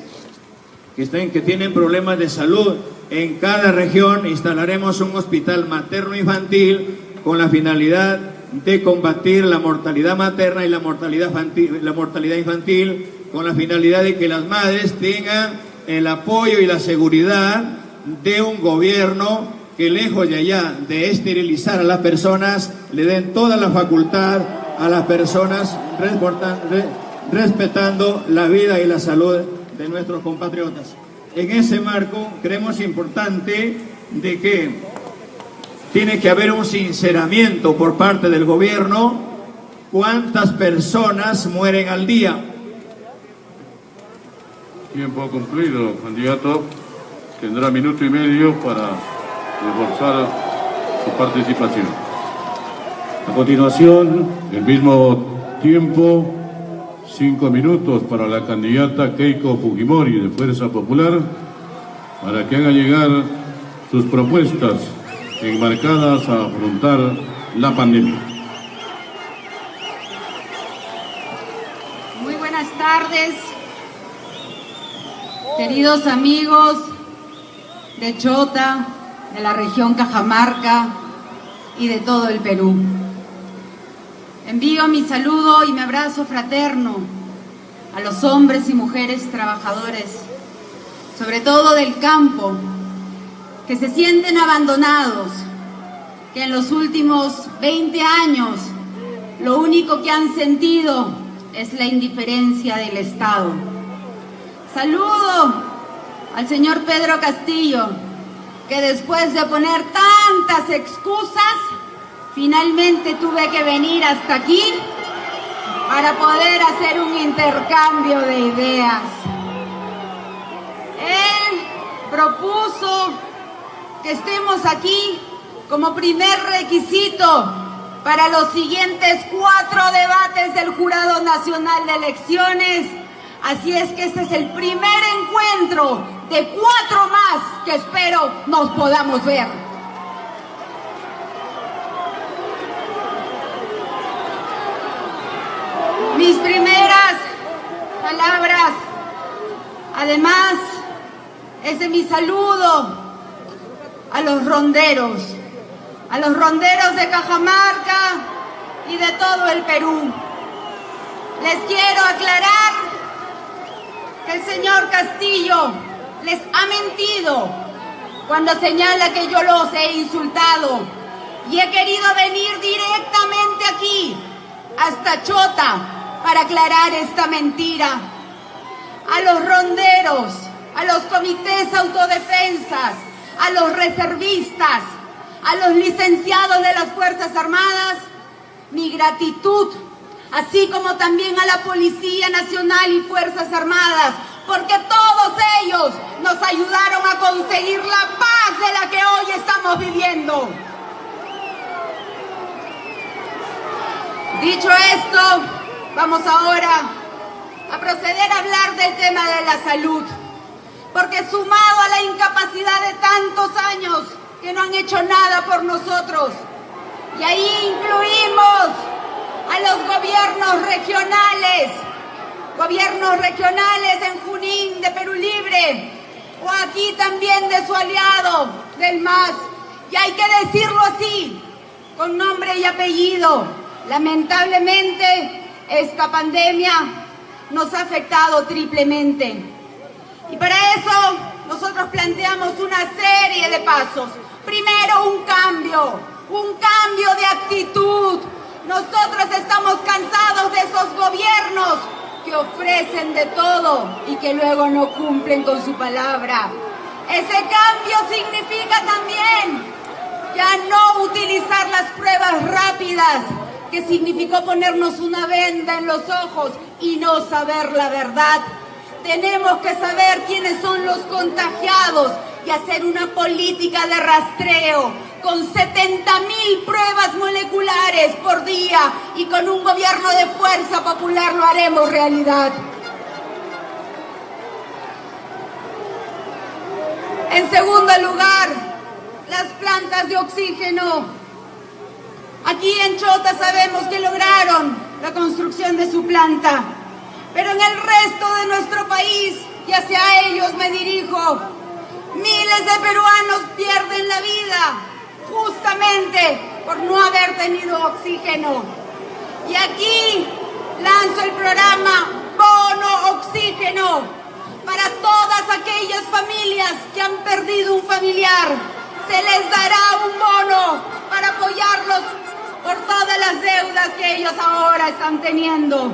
Speaker 7: que tienen problemas de salud. En cada región instalaremos un hospital materno-infantil con la finalidad de combatir la mortalidad materna y la mortalidad infantil, con la finalidad de que las madres tengan el apoyo y la seguridad de un gobierno que, lejos de allá de esterilizar a las personas, le den toda la facultad a las personas, respetando la vida y la salud de nuestros compatriotas. En ese marco creemos importante de que tiene que haber un sinceramiento por parte del gobierno. ¿Cuántas personas mueren al día?
Speaker 5: Tiempo cumplido, candidato. Tendrá minuto y medio para reforzar su participación. A continuación, el mismo tiempo, 5 minutos para la candidata Keiko Fujimori de Fuerza Popular, para que haga llegar sus propuestas enmarcadas a afrontar la pandemia.
Speaker 8: Muy buenas tardes, queridos amigos de Chota, de la región Cajamarca y de todo el Perú. Envío mi saludo y mi abrazo fraterno a los hombres y mujeres trabajadores, sobre todo del campo, que se sienten abandonados, que en los últimos 20 años lo único que han sentido es la indiferencia del Estado. Saludo al señor Pedro Castillo, que después de poner tantas excusas, finalmente tuve que venir hasta aquí para poder hacer un intercambio de ideas. Él propuso que estemos aquí como primer requisito para los siguientes 4 debates del Jurado Nacional de Elecciones. Así es que este es el primer encuentro de 4 más que espero nos podamos ver. Mis primeras palabras, además, es de mi saludo a los ronderos de Cajamarca y de todo el Perú. Les quiero aclarar que el señor Castillo les ha mentido cuando señala que yo los he insultado, y he querido venir directamente aquí, hasta Chota, para aclarar esta mentira. A los ronderos, a los comités autodefensas, a los reservistas, a los licenciados de las Fuerzas Armadas, mi gratitud, así como también a la Policía Nacional y Fuerzas Armadas, porque todos ellos nos ayudaron a conseguir la paz de la que hoy estamos viviendo. Dicho esto, vamos ahora a proceder a hablar del tema de la salud, porque sumado a la incapacidad de tantos años que no han hecho nada por nosotros, y ahí incluimos a los gobiernos regionales en Junín de Perú Libre, o aquí también de su aliado, del MAS, y hay que decirlo así, con nombre y apellido. Lamentablemente, esta pandemia nos ha afectado triplemente. Y para eso, nosotros planteamos una serie de pasos. Primero, un cambio de actitud. Nosotros estamos cansados de esos gobiernos que ofrecen de todo y que luego no cumplen con su palabra. Ese cambio significa también Ya no utilizar las pruebas rápidas, que significó ponernos una venda en los ojos y no saber la verdad. Tenemos que saber quiénes son los contagiados y hacer una política de rastreo con 70.000 pruebas moleculares por día, y con un gobierno de fuerza popular lo haremos realidad. En segundo lugar, las plantas de oxígeno. Aquí en Chota sabemos que lograron la construcción de su planta, pero en el resto de nuestro país, y hacia ellos me dirijo, miles de peruanos pierden la vida justamente por no haber tenido oxígeno. Y aquí lanzo el programa Bono Oxígeno para todas aquellas familias que han perdido un familiar. Se les dará un bono para apoyarlos por todas las deudas que ellos ahora están teniendo.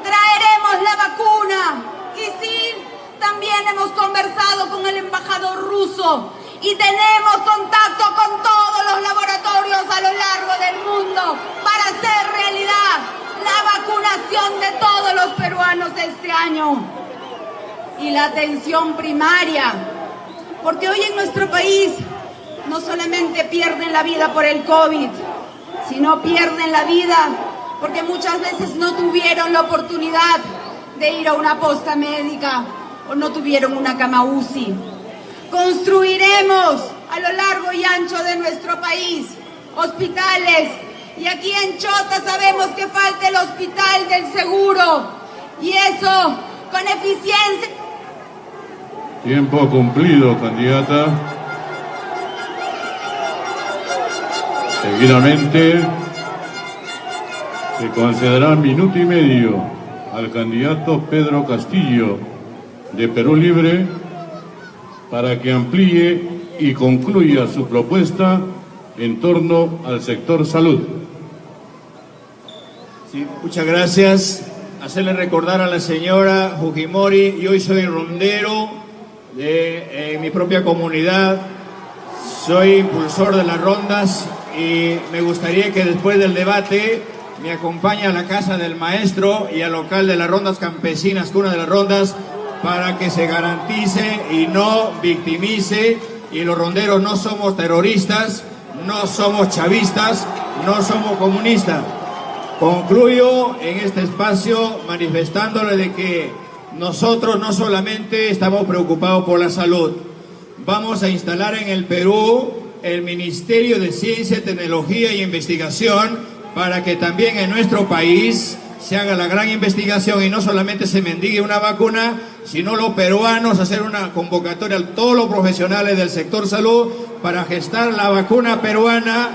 Speaker 8: Traeremos la vacuna, y sí, también hemos conversado con el embajador ruso y tenemos contacto con todos los laboratorios a lo largo del mundo para hacer realidad la vacunación de todos los peruanos este año. Y la atención primaria, porque hoy en nuestro país no solamente pierden la vida por el COVID, sino pierden la vida porque muchas veces no tuvieron la oportunidad de ir a una posta médica o no tuvieron una cama UCI. Construiremos a lo largo y ancho de nuestro país hospitales, y aquí en Chota sabemos que falta el hospital del seguro, y eso con eficiencia.
Speaker 5: Tiempo cumplido, candidata. Seguidamente se concederá 1 minuto y medio al candidato Pedro Castillo de Perú Libre para que amplíe y concluya su propuesta en torno al sector salud.
Speaker 7: Sí, muchas gracias. Hacerle recordar a la señora Fujimori, yo soy rondero de mi propia comunidad, soy impulsor de las rondas, y me gustaría que después del debate me acompañe a la casa del maestro y al local de las rondas campesinas, cuna de las rondas, para que se garantice y no victimice. Y los ronderos no somos terroristas, no somos chavistas, no somos comunistas. Concluyo en este espacio manifestándole de que nosotros no solamente estamos preocupados por la salud, vamos a instalar en el Perú el Ministerio de Ciencia, Tecnología y Investigación para que también en nuestro país se haga la gran investigación y no solamente se mendigue una vacuna, sino los peruanos hacer una convocatoria a todos los profesionales del sector salud para gestar la vacuna peruana,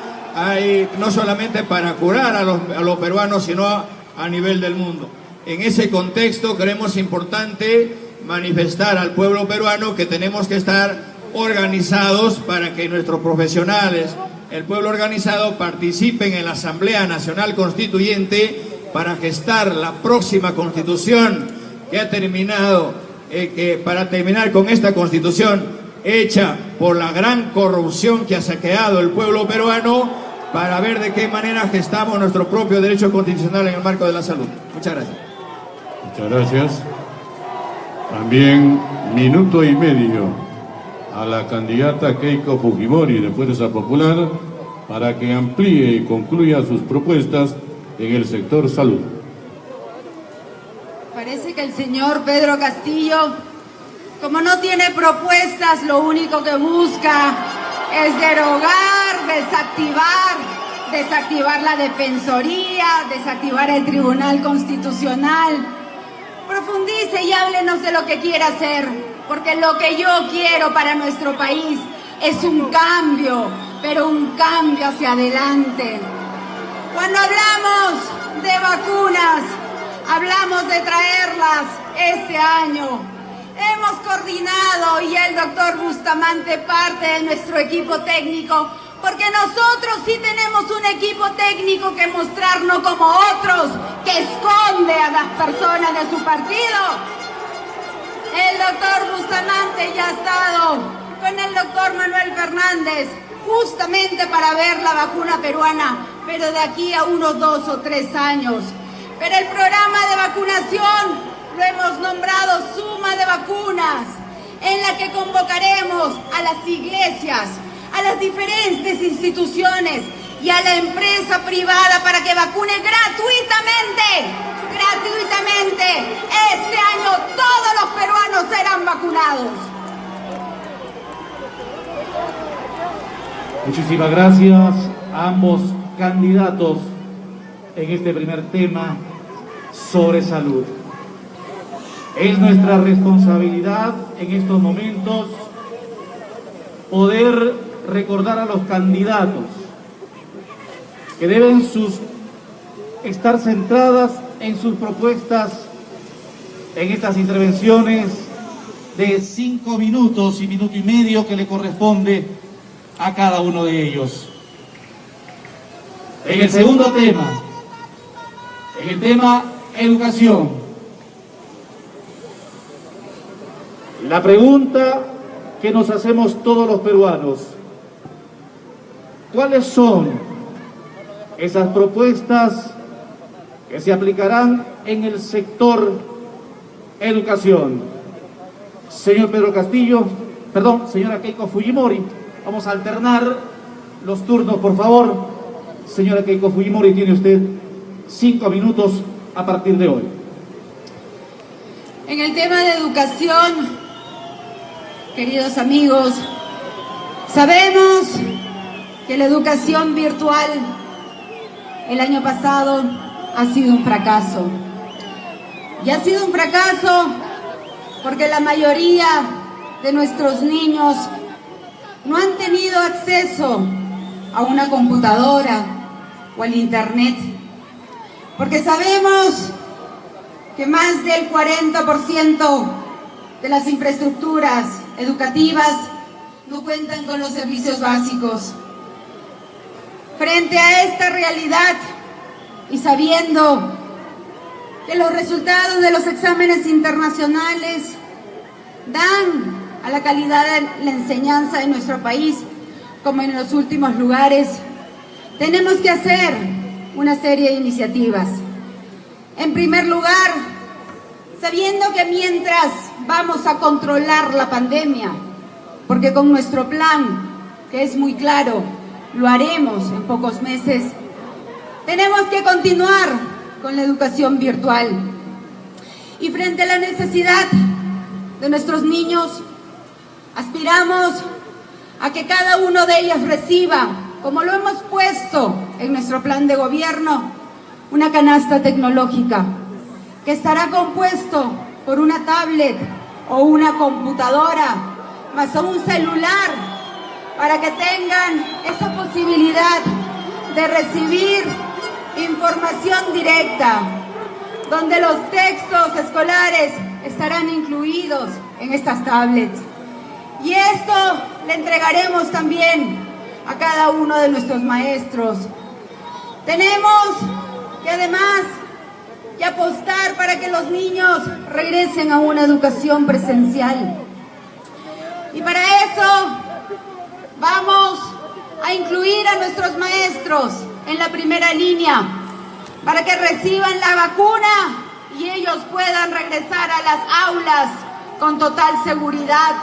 Speaker 7: no solamente para curar a los peruanos, sino a nivel del mundo. En ese contexto creemos importante manifestar al pueblo peruano que tenemos que estar organizados para que nuestros profesionales, el pueblo organizado, participen en la Asamblea Nacional Constituyente para gestar la próxima constitución que ha terminado, para terminar con esta constitución hecha por la gran corrupción que ha saqueado el pueblo peruano, para ver de qué manera gestamos nuestro propio derecho constitucional en el marco de la salud. Muchas gracias.
Speaker 5: Muchas gracias. También 1 minuto y medio a la candidata Keiko Fujimori de Fuerza Popular para que amplíe y concluya sus propuestas en el sector salud.
Speaker 8: Parece que el señor Pedro Castillo, como no tiene propuestas, lo único que busca es derogar, desactivar la Defensoría, desactivar el Tribunal Constitucional. Profundice y háblenos de lo que quiere hacer, porque lo que yo quiero para nuestro país es un cambio, pero un cambio hacia adelante. Cuando hablamos de vacunas, hablamos de traerlas este año. Hemos coordinado, y el doctor Bustamante parte de nuestro equipo técnico, porque nosotros sí tenemos un equipo técnico que mostrar, no como otros que esconde a las personas de su partido. El doctor Bustamante ya ha estado con el doctor Manuel Fernández justamente para ver la vacuna peruana, pero de aquí a unos 2 o 3 años. Pero el programa de vacunación lo hemos nombrado Suma de Vacunas, en la que convocaremos a las iglesias, a las diferentes instituciones y a la empresa privada para que vacune gratuitamente. Este año todos los peruanos serán vacunados.
Speaker 6: Muchísimas gracias a ambos candidatos en este primer tema sobre salud. Es nuestra responsabilidad en estos momentos poder recordar a los candidatos que deben estar centradas en sus propuestas en estas intervenciones de 5 minutos y minuto y medio que le corresponde a cada uno de ellos. En el segundo tema, en el tema educación, la pregunta que nos hacemos todos los peruanos: ¿cuáles son esas propuestas que se aplicarán en el sector educación? Señor Pedro Castillo, perdón, señora Keiko Fujimori, vamos a alternar los turnos, por favor. Señora Keiko Fujimori, tiene usted 5 minutos a partir de hoy.
Speaker 8: En el tema de educación, queridos amigos, sabemos que la educación virtual el año pasado ha sido un fracaso. Y ha sido un fracaso porque la mayoría de nuestros niños no han tenido acceso a una computadora o al internet, porque sabemos que más del 40% de las infraestructuras educativas no cuentan con los servicios básicos. Frente a esta realidad y sabiendo que los resultados de los exámenes internacionales dan a la calidad de la enseñanza en nuestro país como en los últimos lugares, tenemos que hacer una serie de iniciativas. En primer lugar, sabiendo que mientras vamos a controlar la pandemia, porque con nuestro plan, que es muy claro, lo haremos en pocos meses, tenemos que continuar con la educación virtual. Y frente a la necesidad de nuestros niños, aspiramos a que cada uno de ellos reciba, como lo hemos puesto en nuestro plan de gobierno, una canasta tecnológica que estará compuesto por una tablet o una computadora, más un celular, para que tengan esa posibilidad de recibir información directa, donde los textos escolares estarán incluidos en estas tablets. Y esto le entregaremos también a cada uno de nuestros maestros. Tenemos que además que apostar para que los niños regresen a una educación presencial. Y para eso vamos a incluir a nuestros maestros en la primera línea, para que reciban la vacuna y ellos puedan regresar a las aulas con total seguridad.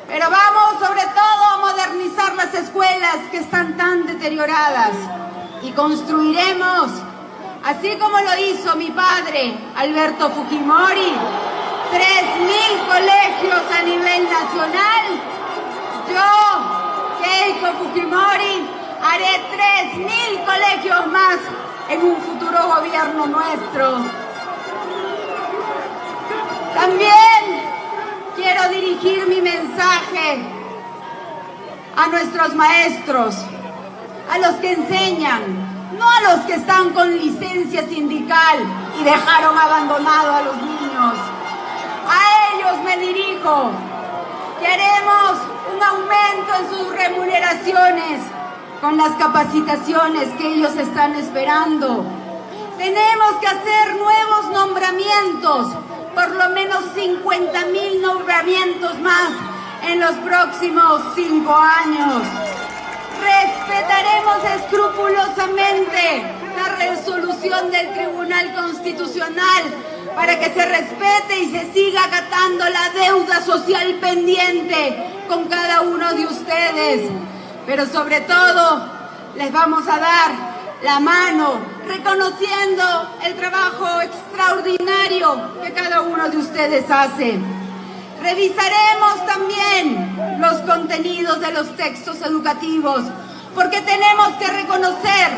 Speaker 8: Pero vamos sobre todo a modernizar las escuelas que están tan deterioradas y construiremos, así como lo hizo mi padre, Alberto Fujimori, 3.000 colegios a nivel nacional. Yo, Keiko Fujimori, haré 3.000 colegios más en un futuro gobierno nuestro. También quiero dirigir mi mensaje a nuestros maestros, a los que enseñan, no a los que están con licencia sindical y dejaron abandonado a los niños. A ellos me dirijo, que haremos un aumento en sus remuneraciones con las capacitaciones que ellos están esperando. Tenemos que hacer nuevos nombramientos, por lo menos 50.000 nombramientos más en los próximos 5 años. Respetaremos escrupulosamente la resolución del Tribunal Constitucional para que se respete y se siga acatando la deuda social pendiente con cada uno de ustedes. Pero sobre todo, les vamos a dar la mano, reconociendo el trabajo extraordinario que cada uno de ustedes hace. Revisaremos también los contenidos de los textos educativos, porque tenemos que reconocer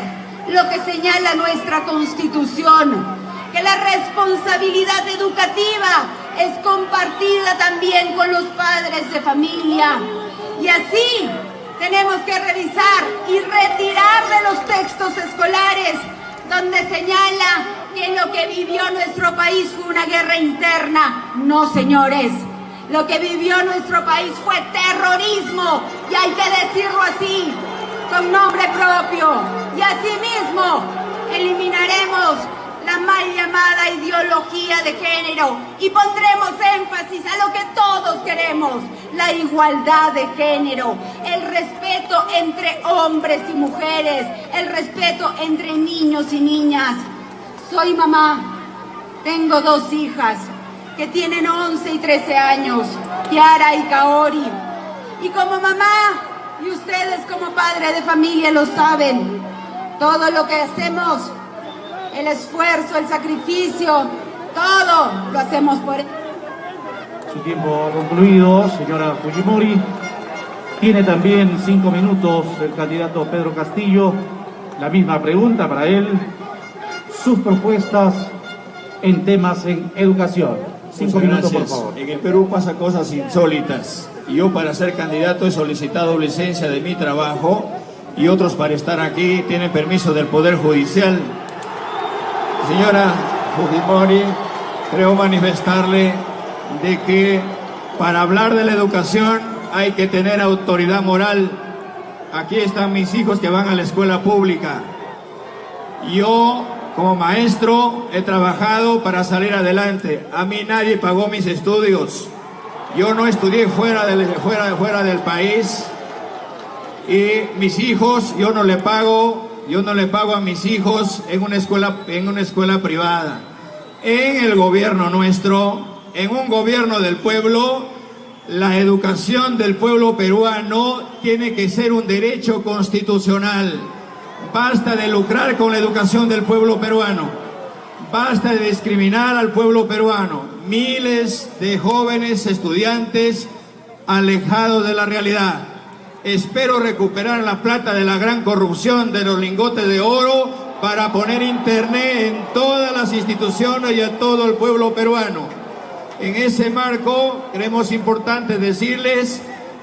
Speaker 8: lo que señala nuestra Constitución, que la responsabilidad educativa es compartida también con los padres de familia. Y así tenemos que revisar y retirar de los textos escolares donde señala que lo que vivió nuestro país fue una guerra interna. No, señores. Lo que vivió nuestro país fue terrorismo, y hay que decirlo así, con nombre propio. Y asimismo, eliminaremos la mal llamada ideología de género y pondremos énfasis a lo que todos queremos: la igualdad de género, el respeto entre hombres y mujeres, el respeto entre niños y niñas. Soy mamá, tengo 2 hijas que tienen 11 y 13 años, Kiara y Kaori. Y como mamá, y ustedes como padre de familia lo saben, todo lo que hacemos, el esfuerzo, el sacrificio, todo lo hacemos por él.
Speaker 6: Su tiempo ha concluido, señora Fujimori. Tiene también 5 minutos el candidato Pedro Castillo. La misma pregunta para él. Sus propuestas en temas en educación. 5 minutos, por favor.
Speaker 7: En el Perú pasan cosas insólitas. Y yo, para ser candidato, he solicitado licencia de mi trabajo, y otros, para estar aquí, tienen permiso del Poder Judicial. Señora Fujimori, creo manifestarle de que para hablar de la educación hay que tener autoridad moral. Aquí están mis hijos que van a la escuela pública. Yo, como maestro, he trabajado para salir adelante. A mí nadie pagó mis estudios. Yo no estudié fuera del país. Y mis hijos, yo no le pago a mis hijos en una escuela privada. En el gobierno nuestro, en un gobierno del pueblo, la educación del pueblo peruano tiene que ser un derecho constitucional. Basta de lucrar con la educación del pueblo peruano. Basta de discriminar al pueblo peruano. Miles de jóvenes estudiantes alejados de la realidad. Espero recuperar la plata de la gran corrupción de los lingotes de oro para poner internet en todas las instituciones y a todo el pueblo peruano. En ese marco, creemos importante decirles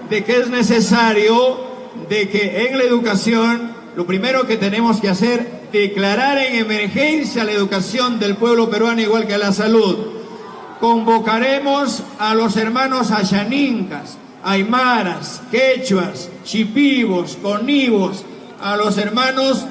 Speaker 7: de que es necesario de que en la educación, lo primero que tenemos que hacer, declarar en emergencia la educación del pueblo peruano, igual que la salud. Convocaremos a los hermanos ayanincas, aymaras, quechuas, chipivos, conivos, a los hermanos,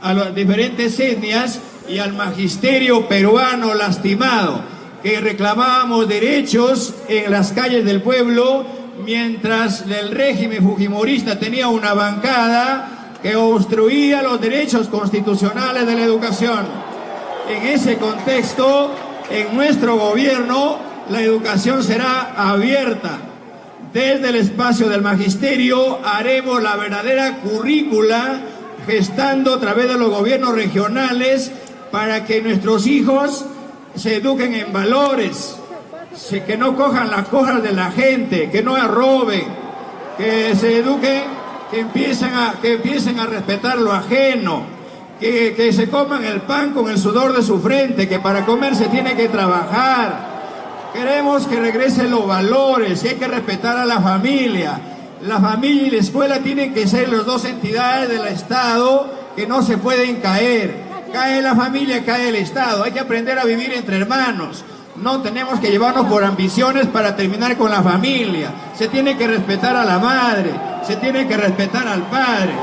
Speaker 7: a las diferentes etnias y al magisterio peruano lastimado, que reclamábamos derechos en las calles del pueblo, mientras el régimen fujimorista tenía una bancada que obstruía los derechos constitucionales de la educación. En ese contexto, en nuestro gobierno, la educación será abierta. Desde el espacio del magisterio haremos la verdadera currícula, gestando a través de los gobiernos regionales para que nuestros hijos se eduquen en valores, que no cojan las cosas de la gente, que no roben, que se eduquen, que empiecen a respetar lo ajeno, que se coman el pan con el sudor de su frente, que para comer se tiene que trabajar. Queremos que regresen los valores, y hay que respetar a la familia. La familia y la escuela tienen que ser las dos entidades del Estado que no se pueden caer. Cae la familia, cae el Estado. Hay que aprender a vivir entre hermanos. No tenemos que llevarnos por ambiciones para terminar con la familia. Se tiene que respetar a la madre, se tiene que respetar al padre.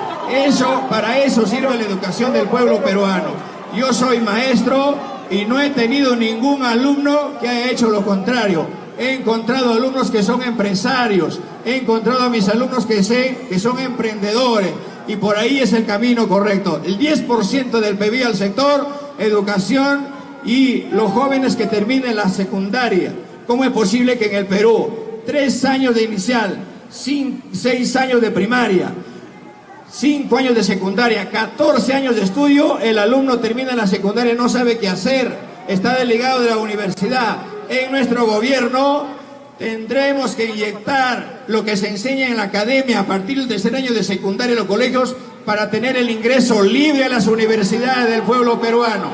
Speaker 7: Para eso sirve la educación del pueblo peruano. Yo soy maestro y no he tenido ningún alumno que haya hecho lo contrario. He encontrado alumnos que son empresarios, he encontrado a mis alumnos que son emprendedores, y por ahí es el camino correcto. El 10% del PIB al sector, educación y los jóvenes que terminen la secundaria. ¿Cómo es posible que en el Perú 3 años de inicial, 6 años de primaria, 5 años de secundaria, 14 años de estudio, el alumno termina la secundaria y no sabe qué hacer, está desligado de la universidad? En nuestro gobierno tendremos que inyectar lo que se enseña en la academia a partir del tercer año de secundaria en los colegios para tener el ingreso libre a las universidades del pueblo peruano.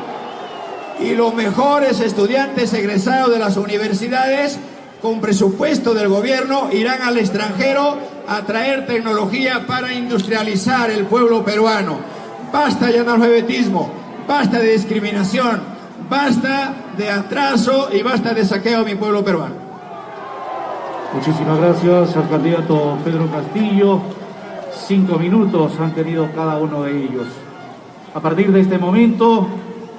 Speaker 7: Y los mejores estudiantes egresados de las universidades, con presupuesto del gobierno, irán al extranjero a traer tecnología para industrializar el pueblo peruano. Basta de analfabetismo, basta de discriminación, basta de atraso y basta de saqueo a mi pueblo peruano.
Speaker 6: Muchísimas gracias al candidato Pedro Castillo. 5 minutos han tenido cada uno de ellos. A partir de este momento,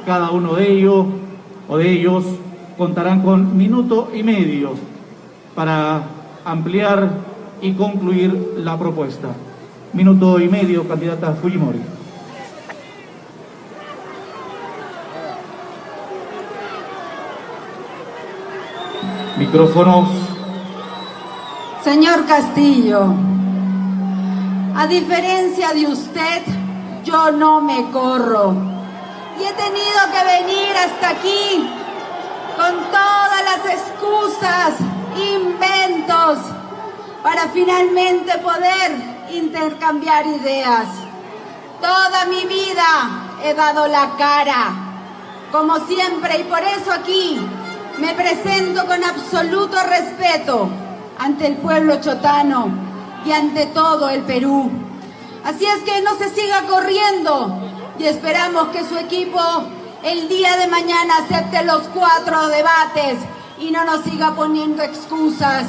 Speaker 6: cada uno de ellos contarán con 1 minuto y medio para ampliar y concluir la propuesta. 1 minuto y medio, candidata Fujimori. Micrófonos.
Speaker 8: Señor Castillo, a diferencia de usted, yo no me corro. Y he tenido que venir hasta aquí con todas las excusas, inventos, para finalmente poder intercambiar ideas. Toda mi vida he dado la cara, como siempre, y por eso aquí me presento con absoluto respeto ante el pueblo chotano y ante todo el Perú. Así es que no se siga corriendo y esperamos que su equipo el día de mañana acepte los 4 debates y no nos siga poniendo excusas.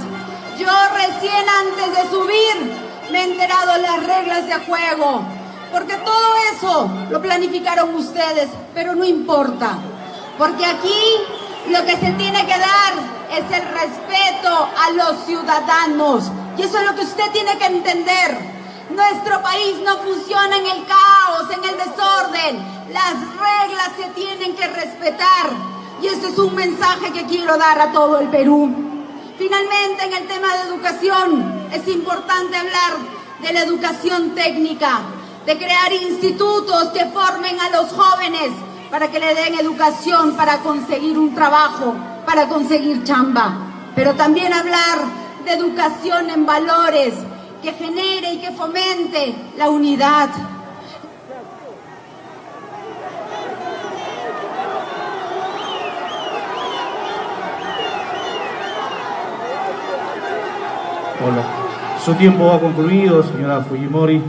Speaker 8: Yo recién antes de subir me he enterado de las reglas de juego, porque todo eso lo planificaron ustedes, pero no importa, porque aquí lo que se tiene que dar es el respeto a los ciudadanos, y eso es lo que usted tiene que entender. Nuestro país no funciona en el caos, en el desorden. Las reglas se tienen que respetar, y ese es un mensaje que quiero dar a todo el Perú. Finalmente, en el tema de educación, es importante hablar de la educación técnica, de crear institutos que formen a los jóvenes para que le den educación para conseguir un trabajo, para conseguir chamba. Pero también hablar de educación en valores, que genere y que fomente la unidad.
Speaker 6: Hola. Su tiempo ha concluido, señora Fujimori. 1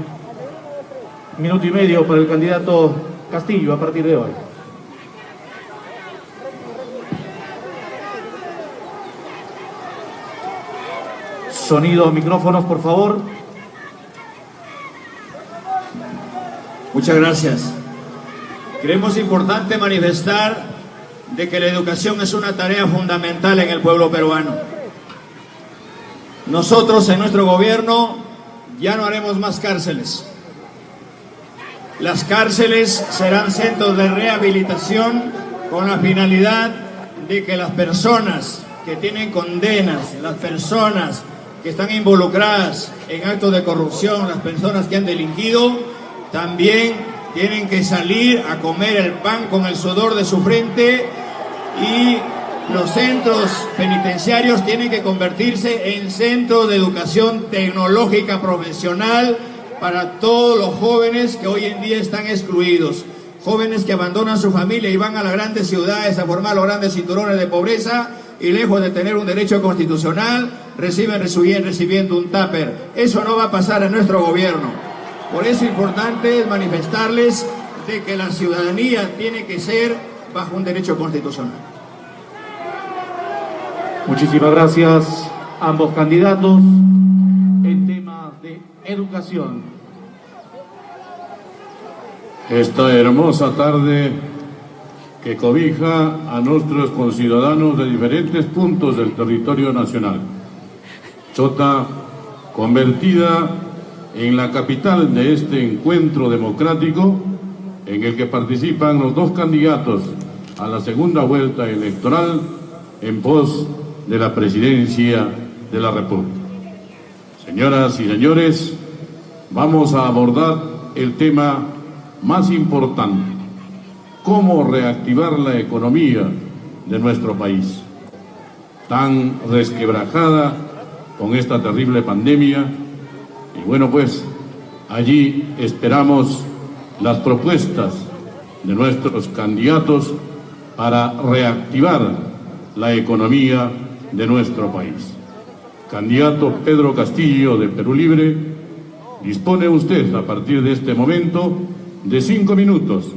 Speaker 6: minuto y medio para el candidato Castillo a partir de hoy. Sonido, micrófonos, por favor.
Speaker 7: Muchas gracias. Creemos importante manifestar de que la educación es una tarea fundamental en el pueblo peruano. Nosotros en nuestro gobierno ya no haremos más cárceles. Las cárceles serán centros de rehabilitación con la finalidad de que las personas que tienen condenas, las personas que están involucradas en actos de corrupción, las personas que han delinquido, también tienen que salir a comer el pan con el sudor de su frente, y los centros penitenciarios tienen que convertirse en centros de educación tecnológica profesional para todos los jóvenes que hoy en día están excluidos. Jóvenes que abandonan su familia y van a las grandes ciudades a formar los grandes cinturones de pobreza, y lejos de tener un derecho constitucional, recibiendo un tupper. Eso no va a pasar en nuestro gobierno. Por eso es importante manifestarles de que la ciudadanía tiene que ser bajo un derecho constitucional.
Speaker 6: Muchísimas gracias a ambos candidatos. En temas de educación.
Speaker 5: Esta hermosa tarde que cobija a nuestros conciudadanos de diferentes puntos del territorio nacional. Chota, convertida en la capital de este encuentro democrático en el que participan los dos candidatos a la segunda vuelta electoral en pos de la presidencia de la República. Señoras y señores, vamos a abordar el tema más importante: cómo reactivar la economía de nuestro país, tan resquebrajada con esta terrible pandemia. Y bueno, pues allí esperamos las propuestas de nuestros candidatos para reactivar la economía de nuestro país. Candidato Pedro Castillo de Perú Libre, dispone usted a partir de este momento de 5 minutos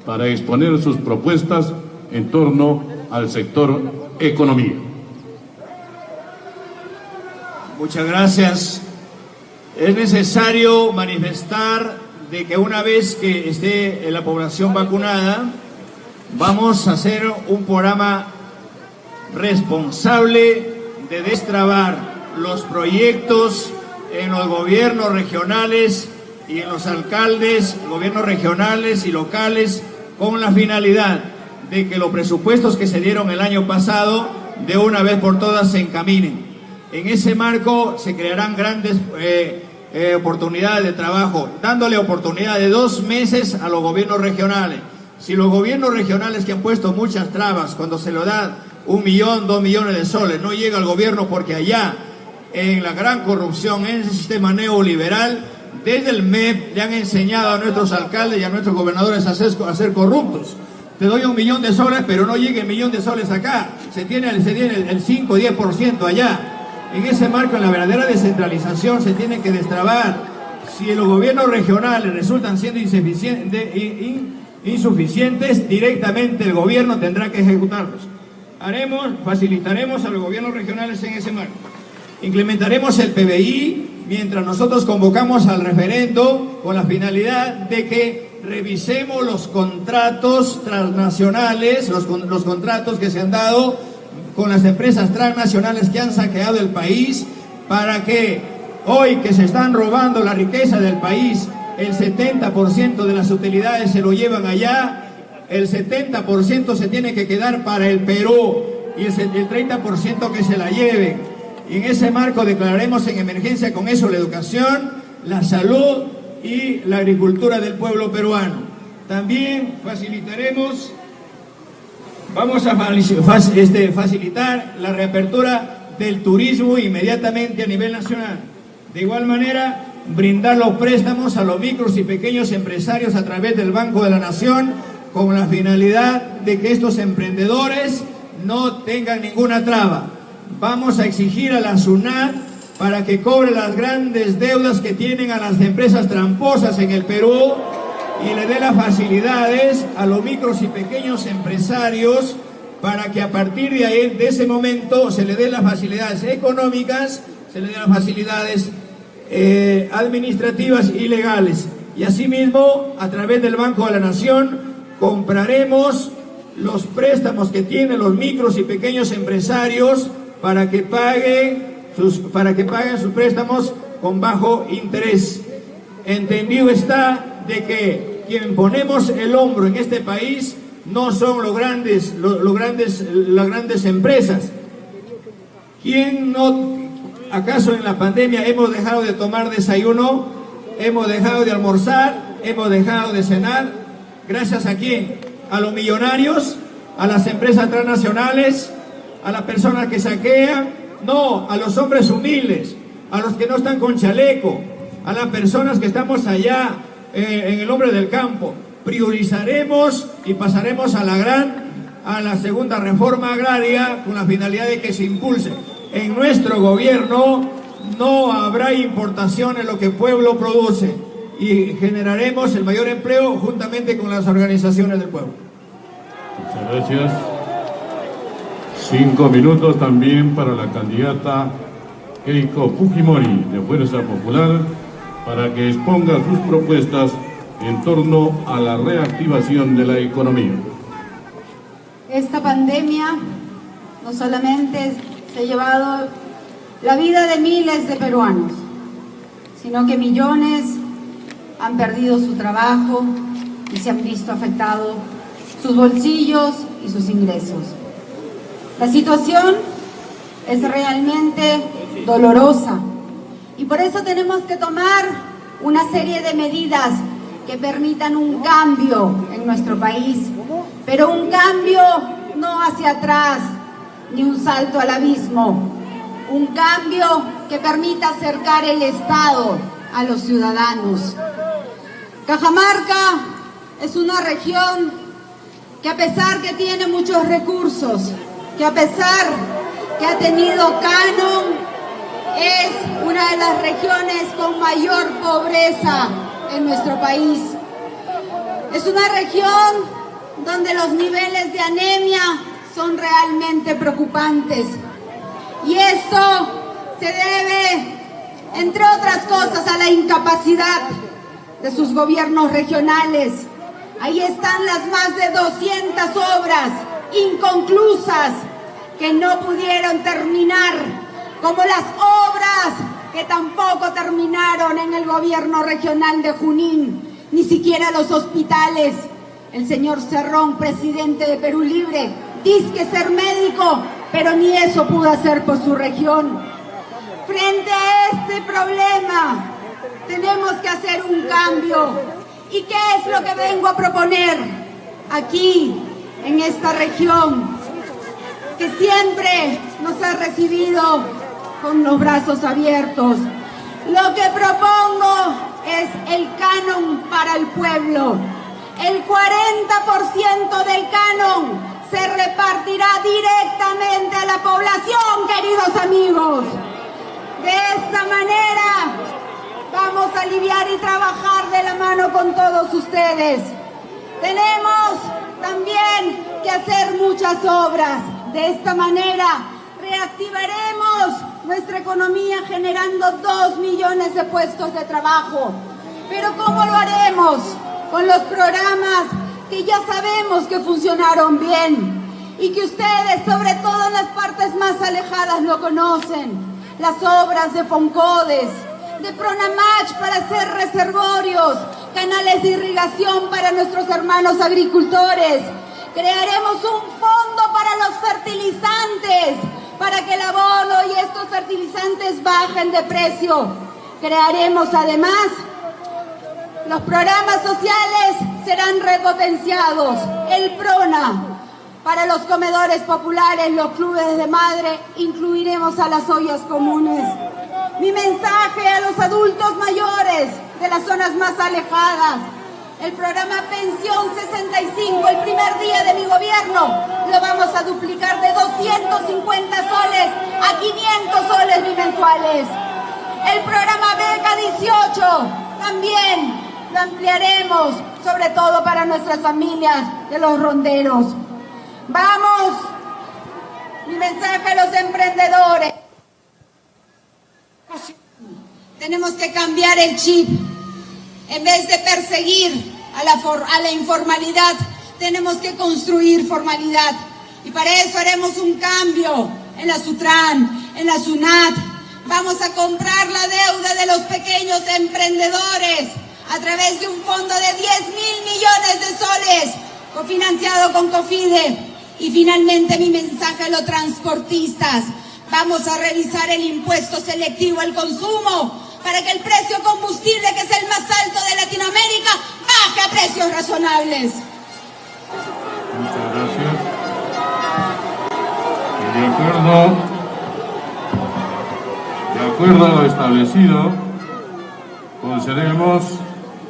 Speaker 5: para exponer sus propuestas en torno al sector economía.
Speaker 7: Muchas gracias. Es necesario manifestar de que una vez que esté la población vacunada, vamos a hacer un programa responsable de destrabar los proyectos en los gobiernos regionales y en los alcaldes, gobiernos regionales y locales, con la finalidad de que los presupuestos que se dieron el año pasado de una vez por todas se encaminen. En ese marco se crearán grandes oportunidades de trabajo, dándole oportunidad de 2 meses a los gobiernos regionales. Si los gobiernos regionales, que han puesto muchas trabas, cuando se lo da 1 millón, 2 millones de soles, no llega al gobierno porque allá, en la gran corrupción, en ese sistema neoliberal, desde el MEP le han enseñado a nuestros alcaldes y a nuestros gobernadores a ser corruptos. Te doy 1 millón de soles, pero no llega el 1 millón de soles acá. Se tiene el 5 o 10% allá. En ese marco, en la verdadera descentralización, se tiene que destrabar. Si los gobiernos regionales resultan siendo insuficientes, directamente el gobierno tendrá que ejecutarlos. Facilitaremos a los gobiernos regionales en ese marco. Implementaremos el PBI mientras nosotros convocamos al referendo con la finalidad de que revisemos los contratos transnacionales, los contratos que se han dado con las empresas transnacionales que han saqueado el país, para que hoy que se están robando la riqueza del país, el 70% de las utilidades se lo llevan allá, el 70% se tiene que quedar para el Perú y el 30% que se la lleven. Y en ese marco declararemos en emergencia con eso la educación, la salud y la agricultura del pueblo peruano. También facilitaremos, vamos a facilitar la reapertura del turismo inmediatamente a nivel nacional. De igual manera, brindar los préstamos a los micros y pequeños empresarios a través del Banco de la Nación, con la finalidad de que estos emprendedores no tengan ninguna traba. Vamos a exigir a la SUNAT para que cobre las grandes deudas que tienen a las empresas tramposas en el Perú y le dé las facilidades a los micros y pequeños empresarios para que a partir de ahí, de ese momento, se le den las facilidades económicas, se le den las facilidades administrativas y legales. Y asimismo, a través del Banco de la Nación, compraremos los préstamos que tienen los micros y pequeños empresarios para que paguen sus préstamos con bajo interés. Entendido está de que quien ponemos el hombro en este país no son las grandes empresas. ¿Quién no? ¿Acaso en la pandemia hemos dejado de tomar desayuno? ¿Hemos dejado de almorzar? ¿Hemos dejado de cenar? ¿Gracias a quién? ¿A los millonarios? ¿A las empresas transnacionales? ¿A las personas que saquean? No, a los hombres humildes, a los que no están con chaleco, a las personas que estamos allá en el hombre del campo. Priorizaremos y pasaremos a la segunda reforma agraria con la finalidad de que se impulse. En nuestro gobierno no habrá importación en lo que el pueblo produce y generaremos el mayor empleo juntamente con las organizaciones del pueblo.
Speaker 5: Muchas gracias. 5 minutos también para la candidata Keiko Fujimori de Fuerza Popular para que exponga sus propuestas en torno a la reactivación de la economía.
Speaker 8: Esta pandemia no solamente se ha llevado la vida de miles de peruanos, sino que millones han perdido su trabajo y se han visto afectados sus bolsillos y sus ingresos. La situación es realmente dolorosa y por eso tenemos que tomar una serie de medidas que permitan un cambio en nuestro país, pero un cambio no hacia atrás ni un salto al abismo, un cambio que permita acercar el Estado a los ciudadanos. Cajamarca es una región que, a pesar que tiene muchos recursos, que a pesar que ha tenido canon, es una de las regiones con mayor pobreza en nuestro país. Es una región donde los niveles de anemia son realmente preocupantes. Y esto se debe, entre otras cosas, a la incapacidad de sus gobiernos regionales. Ahí están las más de 200 obras inconclusas que no pudieron terminar, como las obras que tampoco terminaron en el gobierno regional de Junín, ni siquiera los hospitales. El señor Cerrón, presidente de Perú Libre, dice ser médico, pero ni eso pudo hacer por su región. Frente a este problema, tenemos que hacer un cambio. ¿Y qué es lo que vengo a proponer aquí, en esta región, que siempre nos ha recibido con los brazos abiertos? Lo que propongo es el canon para el pueblo. El 40% del canon se repartirá directamente a la población, queridos amigos. De esta manera vamos a aliviar y trabajar de la mano con todos ustedes. Tenemos también que hacer muchas obras. De esta manera reactivaremos nuestra economía generando 2 millones de puestos de trabajo. Pero ¿cómo lo haremos? Con los programas que ya sabemos que funcionaron bien y que ustedes, sobre todo en las partes más alejadas, lo conocen. Las obras de Foncodes, de Pronamach para hacer reservorios, canales de irrigación para nuestros hermanos agricultores. Crearemos un fondo para los fertilizantes, para que el abono y estos fertilizantes bajen de precio. Crearemos además, los programas sociales serán repotenciados. El PRONA, para los comedores populares, los clubes de madre, incluiremos a las ollas comunes. Mi mensaje a los adultos mayores de las zonas más alejadas: el programa Pensión 65, el primer día de mi gobierno, lo vamos a duplicar de 250 soles a 500 soles bimensuales. El programa Beca 18 también lo ampliaremos, sobre todo para nuestras familias de los ronderos. Vamos, mi mensaje a los emprendedores. Tenemos que cambiar el chip. En vez de perseguir a la informalidad, tenemos que construir formalidad. Y para eso haremos un cambio en la SUTRAN, en la SUNAT. Vamos a comprar la deuda de los pequeños emprendedores a través de un fondo de 10.000 millones de soles, cofinanciado con COFIDE. Y finalmente mi mensaje a los transportistas: vamos a revisar el impuesto selectivo al consumo para que el precio combustible, que es el más alto de Latinoamérica, baje a precios razonables.
Speaker 5: Muchas gracias. De acuerdo a lo establecido, concedemos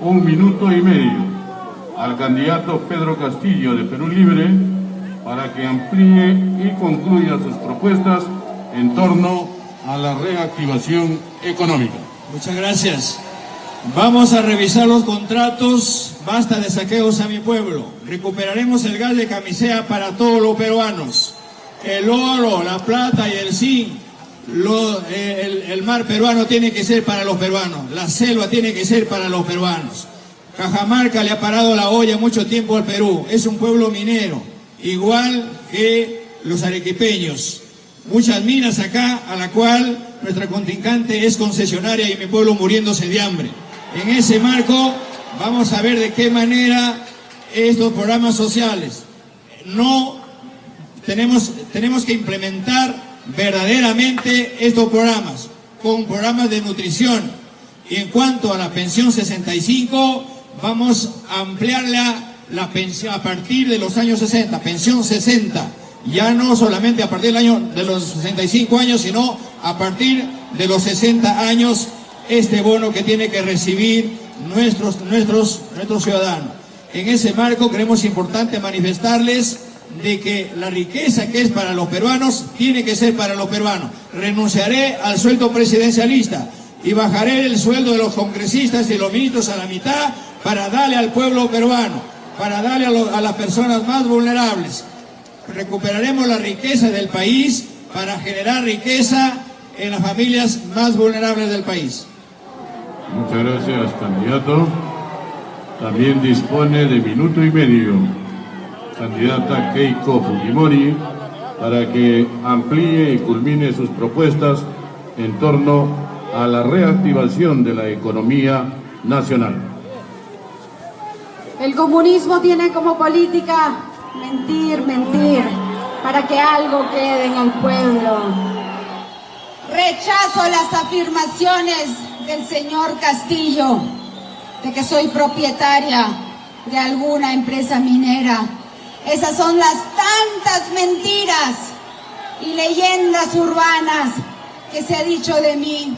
Speaker 5: 1 minuto y medio al candidato Pedro Castillo de Perú Libre para que amplíe y concluya sus propuestas en torno a la reactivación económica.
Speaker 9: Muchas gracias. Vamos a revisar los contratos. Basta de saqueos a mi pueblo. Recuperaremos el gas de camisea para todos los peruanos. El oro, la plata y el zinc. El mar peruano tiene que ser para los peruanos. La selva tiene que ser para los peruanos. Cajamarca le ha parado la olla mucho tiempo al Perú. Es un pueblo minero, igual que los arequipeños. muchas minas acá, a la cual nuestra contrincante es concesionaria y mi pueblo muriéndose de hambre. En ese marco vamos a ver de qué manera estos programas sociales tenemos que implementar verdaderamente estos programas, con programas de nutrición. Y en cuanto a la pensión 65, vamos a ampliarla la pensión a partir de los años 60, pensión 60, ya no solamente a partir del año de los 65 años, sino a partir de los 60 años, este bono que tiene que recibir nuestros ciudadanos. En ese marco creemos importante manifestarles de que la riqueza que es para los peruanos tiene que ser para los peruanos. Renunciaré al sueldo presidencialista y bajaré el sueldo de los congresistas y los ministros a la mitad para darle al pueblo peruano, para darle a las personas más vulnerables. Recuperaremos la riqueza del país para generar riqueza en las familias más vulnerables del país.
Speaker 5: Muchas gracias, candidato. También dispone de minuto y medio candidata Keiko Fujimori para que amplíe y culmine sus propuestas en torno a la reactivación de la economía nacional.
Speaker 8: El comunismo tiene como política mentir, para que algo quede en el pueblo. Rechazo las afirmaciones del señor Castillo de que soy propietaria de alguna empresa minera. Esas son las tantas mentiras y leyendas urbanas que se ha dicho de mí.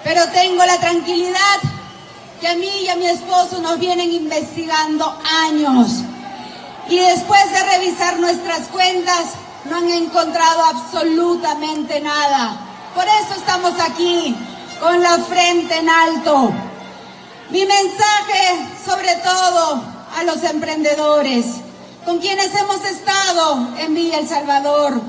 Speaker 8: Pero tengo la tranquilidad que a mí y a mi esposo nos vienen investigando años. Y después de revisar nuestras cuentas, no han encontrado absolutamente nada. Por eso estamos aquí, con la frente en alto. Mi mensaje, sobre todo, a los emprendedores, con quienes hemos estado en Villa El Salvador.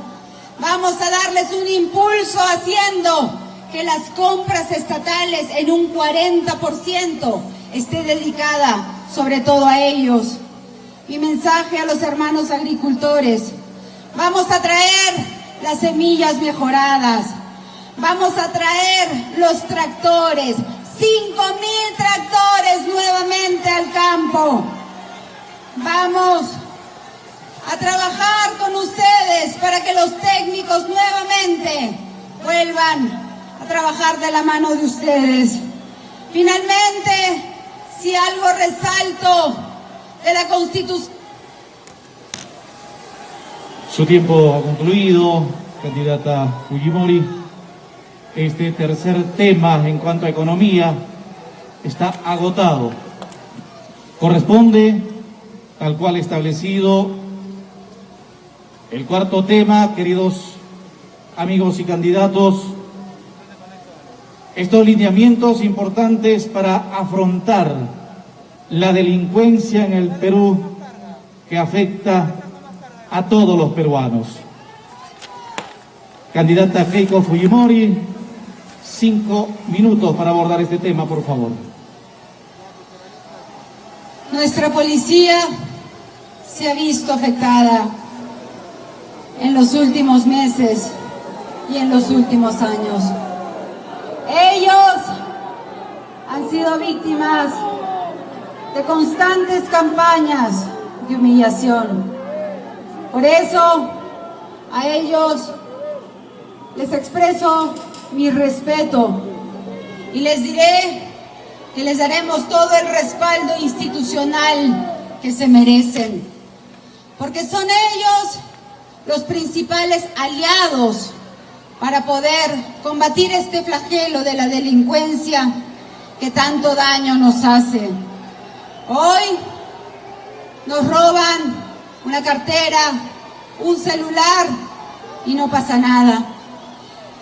Speaker 8: Vamos a darles un impulso haciendo que las compras estatales en un 40% esté dedicada sobre todo a ellos. Mi mensaje a los hermanos agricultores: vamos a traer las semillas mejoradas, vamos a traer los tractores, 5.000 tractores nuevamente al campo. Vamos a trabajar con ustedes para que los técnicos nuevamente vuelvan a trabajar de la mano de ustedes. Finalmente, si algo resalto de la Constitución.
Speaker 6: Su tiempo ha concluido, candidata Fujimori. Este tercer tema en cuanto a economía está agotado. Corresponde, tal cual establecido, el cuarto tema, queridos amigos y candidatos, estos lineamientos importantes para afrontar la delincuencia en el Perú que afecta a todos los peruanos. Candidata Keiko Fujimori, 5 minutos para abordar este tema, por favor.
Speaker 8: Nuestra policía se ha visto afectada en los últimos meses y en los últimos años. Ellos han sido víctimas de constantes campañas de humillación. Por eso, a ellos les expreso mi respeto y les diré que les daremos todo el respaldo institucional que se merecen, porque son ellos los principales aliados para poder combatir este flagelo de la delincuencia que tanto daño nos hace. Hoy nos roban una cartera, un celular y no pasa nada.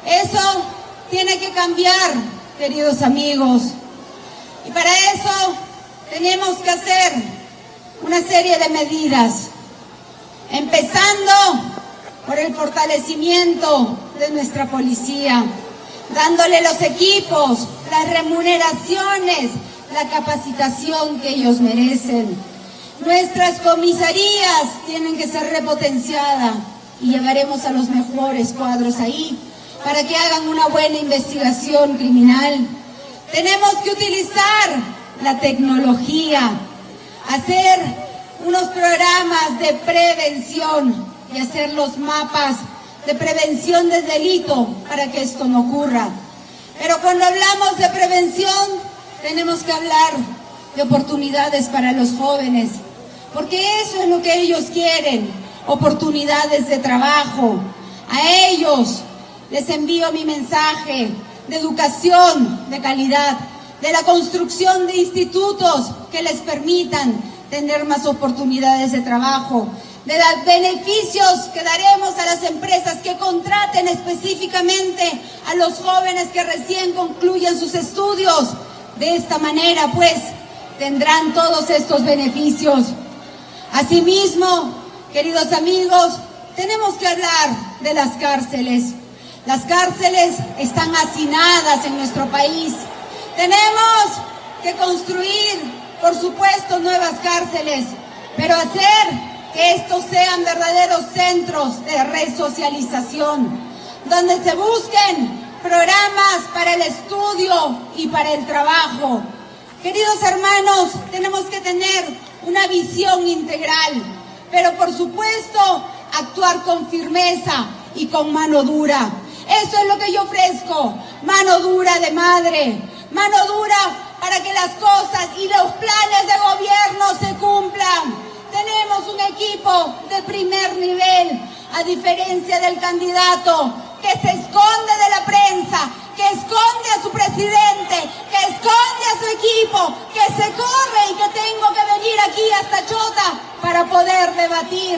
Speaker 8: Eso tiene que cambiar, queridos amigos. Y para eso tenemos que hacer una serie de medidas, empezando por el fortalecimiento de nuestra policía, dándole los equipos, las remuneraciones, la capacitación que ellos merecen. Nuestras comisarías tienen que ser repotenciadas. y llevaremos a los mejores cuadros ahí para que hagan una buena investigación criminal. Tenemos que utilizar la tecnología, hacer unos programas de prevención y hacer los mapas de prevención del delito para que esto no ocurra. Pero cuando hablamos de prevención, tenemos que hablar de oportunidades para los jóvenes, porque eso es lo que ellos quieren, oportunidades de trabajo. A ellos les envío mi mensaje de educación de calidad, de la construcción de institutos que les permitan tener más oportunidades de trabajo, de los beneficios que daremos a las empresas que contraten específicamente a los jóvenes que recién concluyen sus estudios. De esta manera, pues, tendrán todos estos beneficios. Asimismo, queridos amigos, tenemos que hablar de las cárceles. Las cárceles están hacinadas en nuestro país. Tenemos que construir, por supuesto, nuevas cárceles, pero hacer que estos sean verdaderos centros de resocialización, donde se busquen programas para el estudio y para el trabajo. Queridos hermanos, tenemos que tener una visión integral, pero por supuesto actuar con firmeza y con mano dura. Eso es lo que yo ofrezco, mano dura de madre, mano dura para que las cosas y los planes de gobierno se cumplan. Tenemos un equipo de primer nivel, a diferencia del candidato que se esconde de la prensa, que esconde a su presidente, que esconde a su equipo, que se corre y que tengo que venir aquí hasta Chota para poder debatir.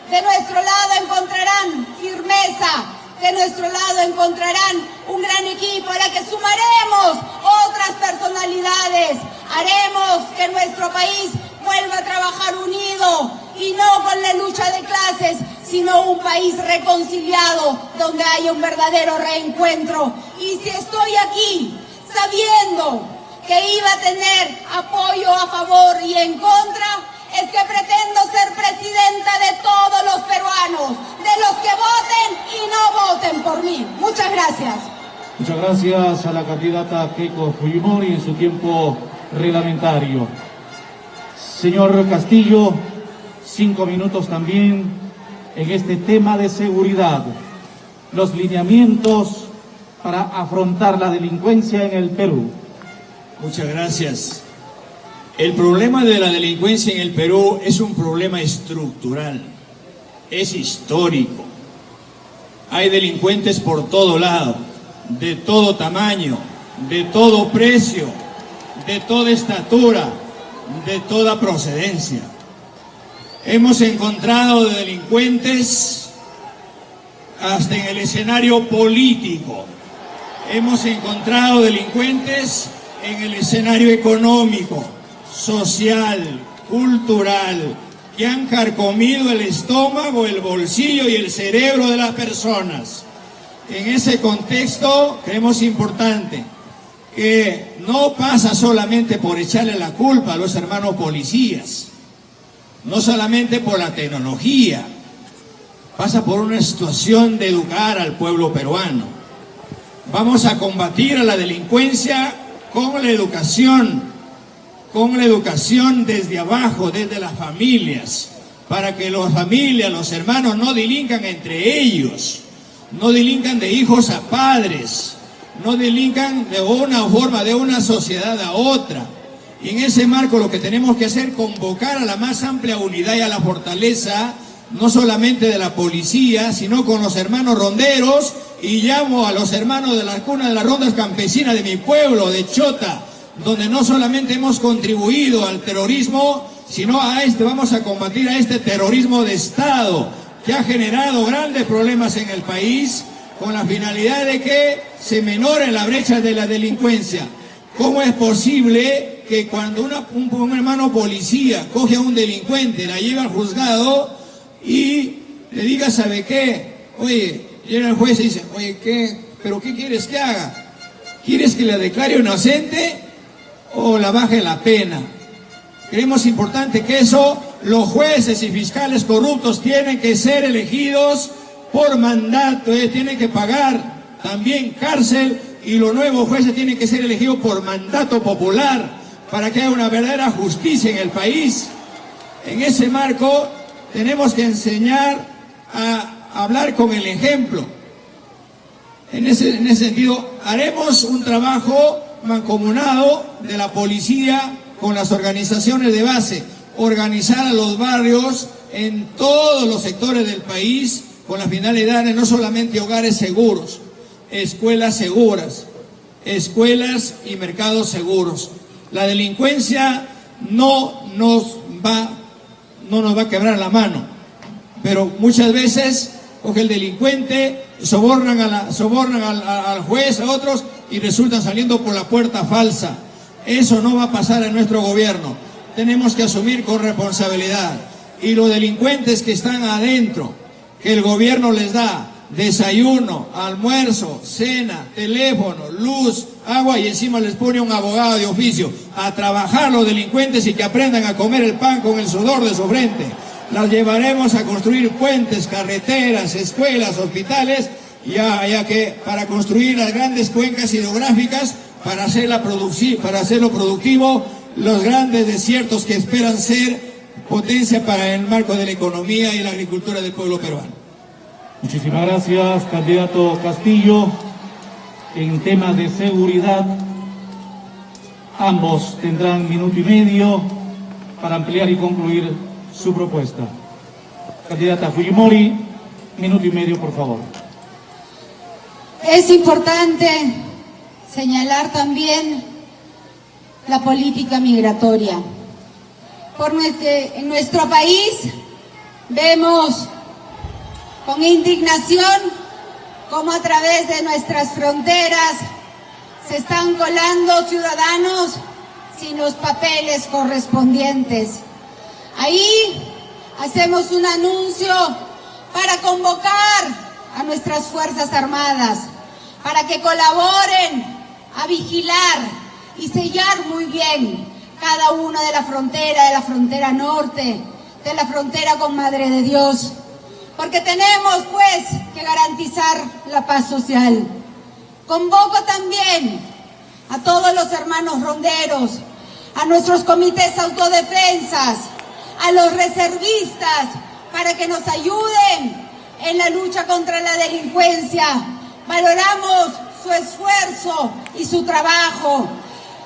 Speaker 8: De nuestro lado encontrarán firmeza, de nuestro lado encontrarán un gran equipo a la que sumaremos otras personalidades. Haremos que nuestro país vuelva a trabajar unido y no con la lucha de clases, sino un país reconciliado donde haya un verdadero reencuentro. Y si estoy aquí sabiendo que iba a tener apoyo a favor y en contra, es que pretendo ser presidenta de todos los peruanos, de los que voten y no voten por mí. Muchas gracias.
Speaker 6: Muchas gracias a la candidata Keiko Fujimori en su tiempo reglamentario. Señor Castillo, 5 minutos también en este tema de seguridad. Los lineamientos para afrontar la delincuencia en el Perú.
Speaker 9: Muchas gracias. El problema de la delincuencia en el Perú es un problema estructural, es histórico. Hay delincuentes por todo lado, de todo tamaño, de todo precio, de toda estatura, de toda procedencia. Hemos encontrado delincuentes hasta en el escenario político. Hemos encontrado delincuentes en el escenario económico, social, cultural, que han carcomido el estómago, el bolsillo y el cerebro de las personas. En ese contexto creemos importante que no pasa solamente por echarle la culpa a los hermanos policías, no solamente por la tecnología, pasa por una situación de educar al pueblo peruano. Vamos a combatir a la delincuencia con la educación desde abajo, desde las familias, para que las familias, los hermanos no delincan entre ellos, no delincan de hijos a padres, no delincan de una forma, de una sociedad a otra. Y en ese marco lo que tenemos que hacer es convocar a la más amplia unidad y a la fortaleza, no solamente de la policía, sino con los hermanos ronderos, y llamo a los hermanos de la cuna de las rondas campesinas de mi pueblo, de Chota, donde no solamente hemos contribuido al terrorismo, sino vamos a combatir a este terrorismo de Estado, que ha generado grandes problemas en el país, con la finalidad de que se menore la brecha de la delincuencia. ¿Cómo es posible que cuando un hermano policía coge a un delincuente, la lleva al juzgado y le diga, ¿sabe qué? Oye, llega el juez y dice, oye, ¿pero qué quieres que haga? ¿Quieres que la declare inocente o la baje la pena? Creemos importante que eso los jueces y fiscales corruptos tienen que ser elegidos por mandato, tienen que pagar también cárcel, y los nuevos jueces tienen que ser elegidos por mandato popular para que haya una verdadera justicia en el país. En ese marco tenemos que enseñar a hablar con el ejemplo. En ese sentido, haremos un trabajo mancomunado de la policía con las organizaciones de base, organizar a los barrios en todos los sectores del país con la finalidad de no solamente hogares seguros, escuelas seguras, escuelas y mercados seguros. La delincuencia no nos va a quebrar la mano, pero muchas veces coge el delincuente, sobornan al juez, a otros, y resultan saliendo por la puerta falsa. Eso no va a pasar en nuestro gobierno. Tenemos que asumir con responsabilidad. Y los delincuentes que están adentro, que el gobierno les da desayuno, almuerzo, cena, teléfono, luz, agua, y encima les pone un abogado de oficio a trabajar los delincuentes y que aprendan a comer el pan con el sudor de su frente. Las llevaremos a construir puentes, carreteras, escuelas, hospitales, ya que para construir las grandes cuencas hidrográficas, para hacerlo productivo, los grandes desiertos que esperan ser potencia para el marco de la economía y la agricultura del pueblo peruano.
Speaker 6: Muchísimas gracias, candidato Castillo. En temas de seguridad, ambos tendrán minuto y medio para ampliar y concluir su propuesta. Candidata Fujimori, minuto y medio, por favor.
Speaker 8: Es importante señalar también la política migratoria. En nuestro país vemos con indignación cómo a través de nuestras fronteras se están colando ciudadanos sin los papeles correspondientes. Ahí hacemos un anuncio para convocar a nuestras Fuerzas Armadas para que colaboren a vigilar y sellar muy bien cada una de la frontera norte, de la frontera con Madre de Dios, porque tenemos pues que garantizar la paz social. Convoco también a todos los hermanos ronderos, a nuestros comités autodefensas, a los reservistas, para que nos ayuden en la lucha contra la delincuencia. Valoramos su esfuerzo y su trabajo.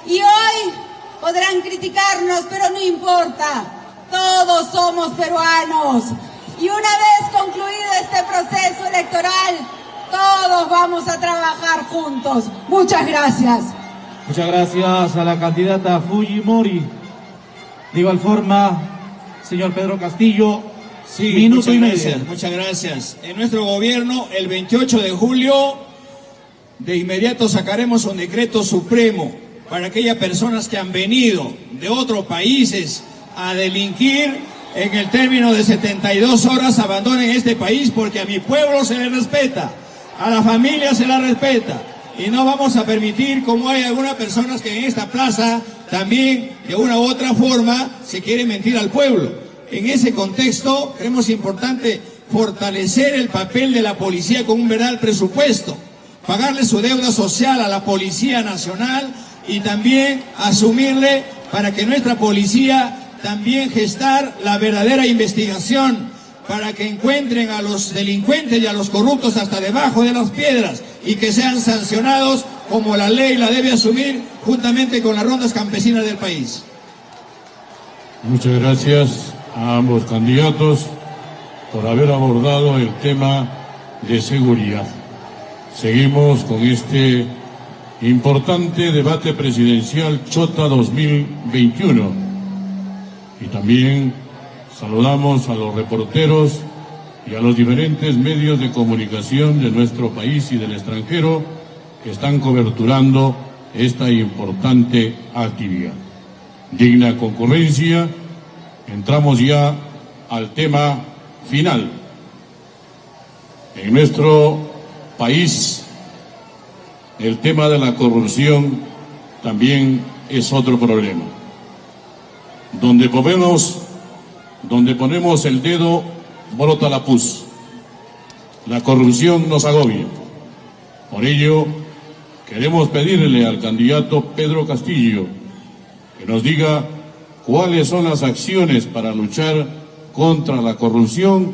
Speaker 8: Y hoy podrán criticarnos, pero no importa. Todos somos peruanos. Y una vez concluido este proceso electoral, todos vamos a trabajar juntos. Muchas gracias.
Speaker 6: Muchas gracias a la candidata Fujimori. De igual forma, señor Pedro Castillo,
Speaker 9: sí,
Speaker 6: minuto y medio.
Speaker 9: Muchas gracias. En nuestro gobierno, el 28 de julio, de inmediato sacaremos un decreto supremo para aquellas personas que han venido de otros países a delinquir. En el término de 72 horas abandonen este país, porque a mi pueblo se le respeta, a la familia se la respeta, y no vamos a permitir, como hay algunas personas que en esta plaza también de una u otra forma se quiere mentir al pueblo. En ese contexto creemos importante fortalecer el papel de la policía con un verdadero presupuesto, pagarle su deuda social a la Policía Nacional y también asumirle para que nuestra policía también gestar la verdadera investigación, para que encuentren a los delincuentes y a los corruptos hasta debajo de las piedras y que sean sancionados como la ley la debe asumir, juntamente con las rondas campesinas del país.
Speaker 5: Muchas gracias a ambos candidatos por haber abordado el tema de seguridad. Seguimos con este importante debate presidencial Chota 2021. Y también saludamos a los reporteros y a los diferentes medios de comunicación de nuestro país y del extranjero que están coberturando esta importante actividad. Digna concurrencia, entramos ya al tema final. En nuestro país, el tema de la corrupción también es otro problema, donde podemos donde ponemos el dedo, brota la pus. La corrupción nos agobia. Por ello, queremos pedirle al candidato Pedro Castillo que nos diga cuáles son las acciones para luchar contra la corrupción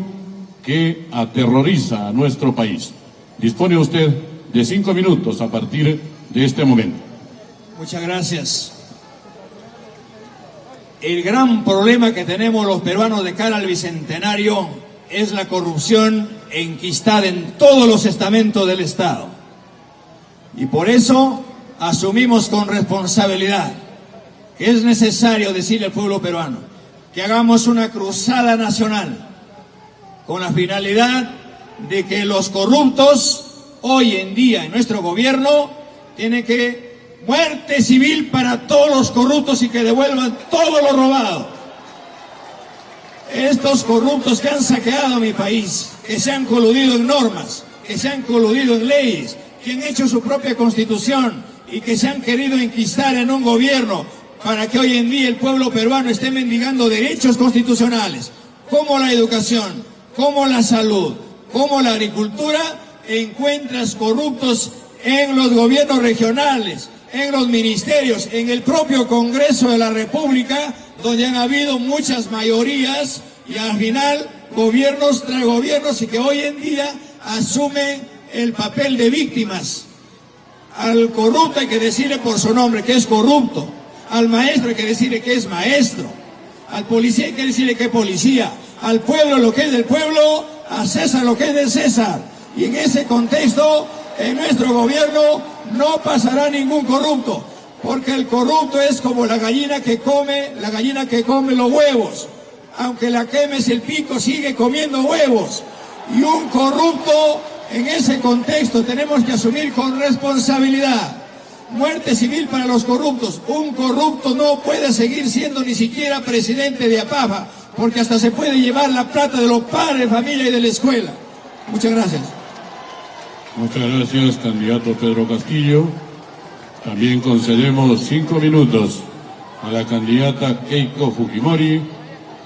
Speaker 5: que aterroriza a nuestro país. Dispone usted de 5 minutos a partir de este momento.
Speaker 9: Muchas gracias. El gran problema que tenemos los peruanos de cara al Bicentenario es la corrupción enquistada en todos los estamentos del Estado. Y por eso asumimos con responsabilidad que es necesario decirle al pueblo peruano que hagamos una cruzada nacional con la finalidad de que los corruptos hoy en día en nuestro gobierno tienen que muerte civil para todos los corruptos y que devuelvan todo lo robado. Estos corruptos que han saqueado mi país, que se han coludido en normas, que se han coludido en leyes, que han hecho su propia constitución y que se han querido enquistar en un gobierno para que hoy en día el pueblo peruano esté mendigando derechos constitucionales, como la educación, como la salud, como la agricultura, encuentras corruptos en los gobiernos regionales, en los ministerios, en el propio Congreso de la República, donde han habido muchas mayorías y al final gobiernos tras gobiernos y que hoy en día asumen el papel de víctimas. Al corrupto hay que decirle por su nombre que es corrupto, al maestro hay que decirle que es maestro, al policía hay que decirle que es policía, al pueblo lo que es del pueblo, a César lo que es del César. Y en ese contexto, en nuestro gobierno no pasará ningún corrupto, porque el corrupto es como la gallina que come los huevos. Aunque la quemes el pico, sigue comiendo huevos. Y un corrupto, en ese contexto, tenemos que asumir con responsabilidad. Muerte civil para los corruptos. Un corrupto no puede seguir siendo ni siquiera presidente de APAFA, porque hasta se puede llevar la plata de los padres de familia y de la escuela. Muchas gracias.
Speaker 5: Muchas gracias, candidato Pedro Castillo. También concedemos 5 minutos a la candidata Keiko Fujimori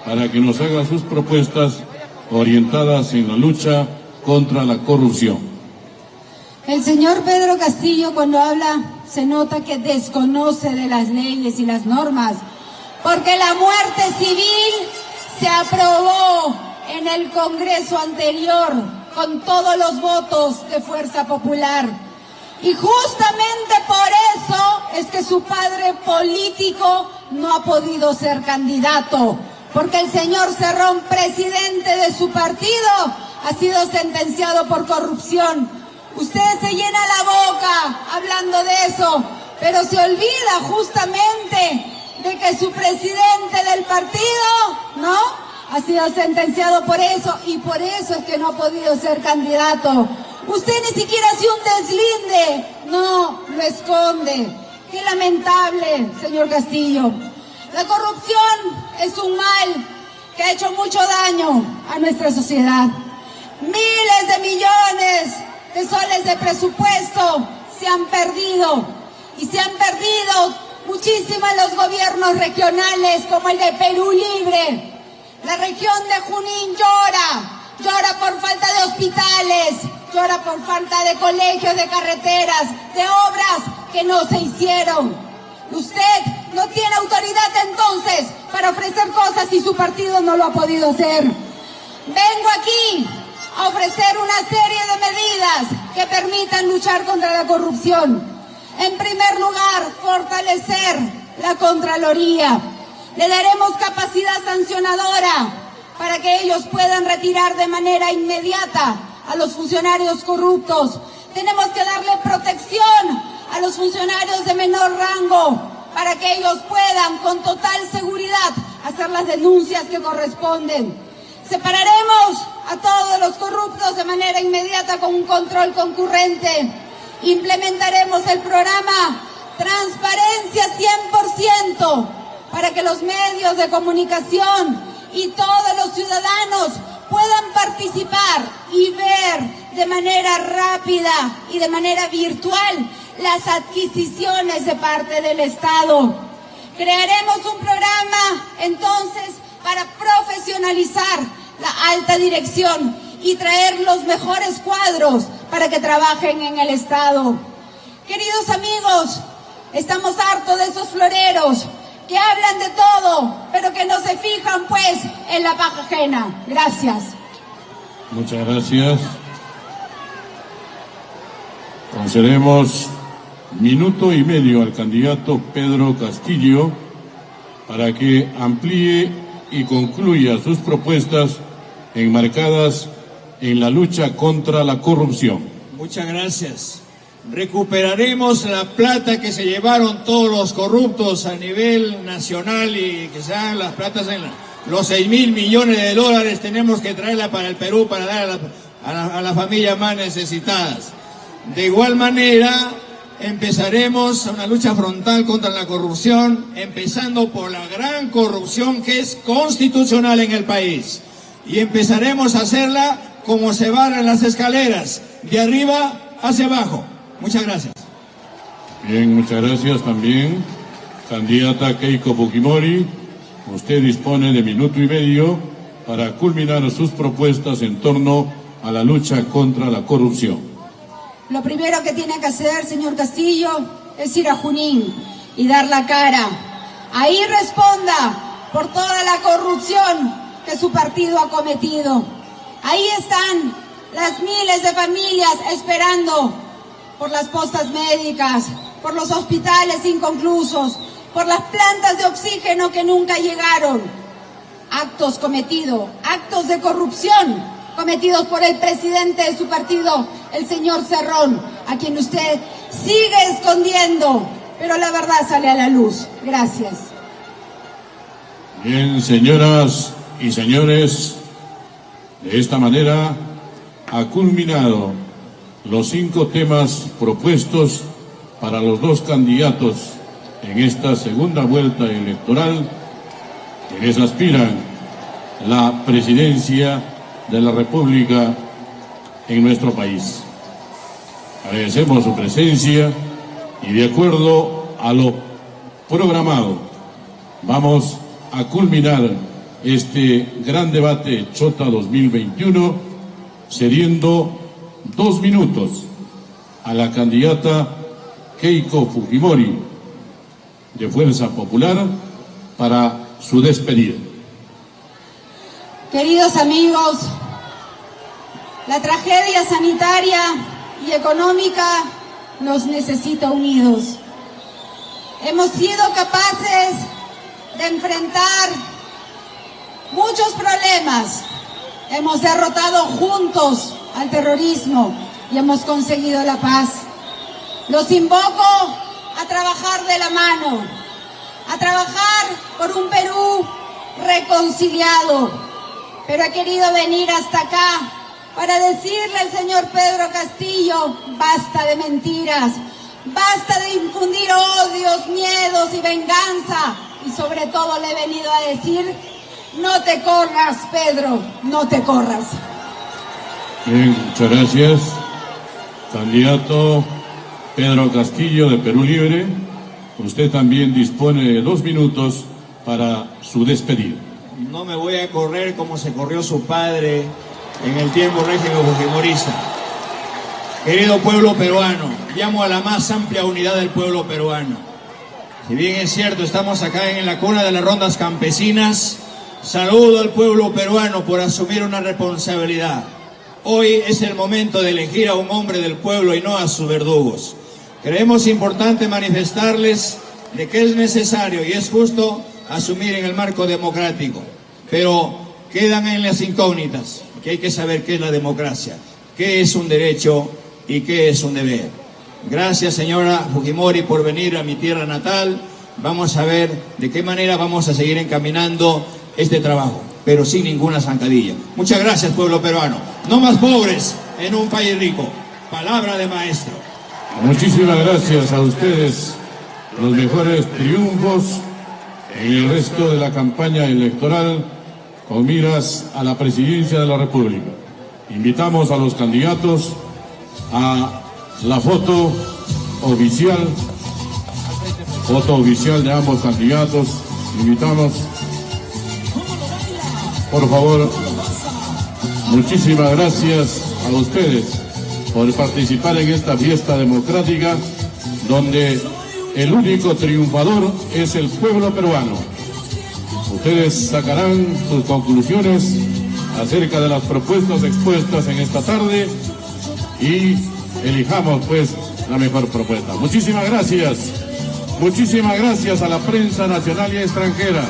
Speaker 5: para que nos haga sus propuestas orientadas en la lucha contra la corrupción.
Speaker 8: El señor Pedro Castillo, cuando habla, se nota que desconoce de las leyes y las normas, porque la muerte civil se aprobó en el Congreso anterior con todos los votos de Fuerza Popular. Y justamente por eso es que su padre político no ha podido ser candidato, porque el señor Cerrón, presidente de su partido, ha sido sentenciado por corrupción. Usted se llena la boca hablando de eso, pero se olvida justamente de que su presidente del partido, ¿no?, ha sido sentenciado por eso, y por eso es que no ha podido ser candidato. Usted ni siquiera hace un deslinde, no, lo esconde. Qué lamentable, señor Castillo. La corrupción es un mal que ha hecho mucho daño a nuestra sociedad. Miles de millones de soles de presupuesto se han perdido, y se han perdido muchísimo en los gobiernos regionales como el de Perú Libre. La región de Junín llora por falta de hospitales, llora por falta de colegios, de carreteras, de obras que no se hicieron. Usted no tiene autoridad entonces para ofrecer cosas y su partido no lo ha podido hacer. Vengo aquí a ofrecer una serie de medidas que permitan luchar contra la corrupción. En primer lugar, fortalecer la Contraloría. Le daremos capacidad sancionadora para que ellos puedan retirar de manera inmediata a los funcionarios corruptos. Tenemos que darle protección a los funcionarios de menor rango para que ellos puedan con total seguridad hacer las denuncias que corresponden. Separaremos a todos los corruptos de manera inmediata con un control concurrente. Implementaremos el programa Transparencia 100% para que los medios de comunicación y todos los ciudadanos puedan participar y ver de manera rápida y de manera virtual las adquisiciones de parte del Estado. Crearemos un programa entonces para profesionalizar la alta dirección y traer los mejores cuadros para que trabajen en el Estado. Queridos amigos, estamos hartos de esos floreros que hablan de todo, pero que no se fijan, pues, en la paja ajena. Gracias.
Speaker 5: Muchas gracias. Concedemos minuto y medio al candidato Pedro Castillo para que amplíe y concluya sus propuestas enmarcadas en la lucha contra la corrupción.
Speaker 7: Muchas gracias. Recuperaremos la plata que se llevaron todos los corruptos a nivel nacional y que sean las platas en los 6.000 millones de dólares. Tenemos que traerla para el Perú para dar a las familias más necesitadas. De igual manera, empezaremos una lucha frontal contra la corrupción, empezando por la gran corrupción que es constitucional en el país. Y empezaremos a hacerla como se barran las escaleras, de arriba hacia abajo. Muchas gracias.
Speaker 5: Bien, muchas gracias también. Candidata Keiko Fujimori, usted dispone de minuto y medio para culminar sus propuestas en torno a la lucha contra la corrupción.
Speaker 8: Lo primero que tiene que hacer, señor Castillo, es ir a Junín y dar la cara. Ahí responda por toda la corrupción que su partido ha cometido. Ahí están las miles de familias esperando por las postas médicas, por los hospitales inconclusos, por las plantas de oxígeno que nunca llegaron. Actos cometidos, actos de corrupción cometidos por el presidente de su partido, el señor Cerrón, a quien usted sigue escondiendo, pero la verdad sale a la luz. Gracias.
Speaker 5: Bien, señoras y señores, de esta manera ha culminado los 5 temas propuestos para los 2 candidatos en esta segunda vuelta electoral, quienes aspiran la presidencia de la República en nuestro país. Agradecemos su presencia y de acuerdo a lo programado, vamos a culminar este gran debate Chota 2021 cediendo 2 minutos a la candidata Keiko Fujimori de Fuerza Popular para su despedida.
Speaker 8: Queridos amigos, la tragedia sanitaria y económica nos necesita unidos. Hemos sido capaces de enfrentar muchos problemas. Hemos derrotado juntos al terrorismo y hemos conseguido la paz. Los invoco a trabajar de la mano, a trabajar por un Perú reconciliado. Pero he querido venir hasta acá para decirle al señor Pedro Castillo, basta de mentiras, basta de infundir odios, miedos y venganza. Y sobre todo le he venido a decir, no te corras, Pedro, no te corras.
Speaker 5: Bien, muchas gracias. Candidato Pedro Castillo de Perú Libre, usted también dispone de 2 minutos para su despedida.
Speaker 7: No me voy a correr como se corrió su padre en el tiempo régimen fujimorista. Querido pueblo peruano, llamo a la más amplia unidad del pueblo peruano. Si bien es cierto, estamos acá en la cuna de las rondas campesinas, saludo al pueblo peruano por asumir una responsabilidad. Hoy es el momento de elegir a un hombre del pueblo y no a sus verdugos. Creemos importante manifestarles de que es necesario y es justo asumir en el marco democrático, pero quedan en las incógnitas, que hay que saber qué es la democracia, qué es un derecho y qué es un deber. Gracias, señora Fujimori, por venir a mi tierra natal. Vamos a ver de qué manera vamos a seguir encaminando este trabajo, pero sin ninguna zancadilla. Muchas gracias, pueblo peruano. No más pobres en un país rico. Palabra de maestro.
Speaker 5: Muchísimas gracias a ustedes. Los mejores triunfos en el resto de la campaña electoral con miras a la presidencia de la República. Invitamos a los candidatos a la foto oficial de ambos candidatos. Invitamos Por favor, muchísimas gracias a ustedes por participar en esta fiesta democrática donde el único triunfador es el pueblo peruano. Ustedes sacarán sus conclusiones acerca de las propuestas expuestas en esta tarde y elijamos pues la mejor propuesta. Muchísimas gracias. Muchísimas gracias a la prensa nacional y extranjera.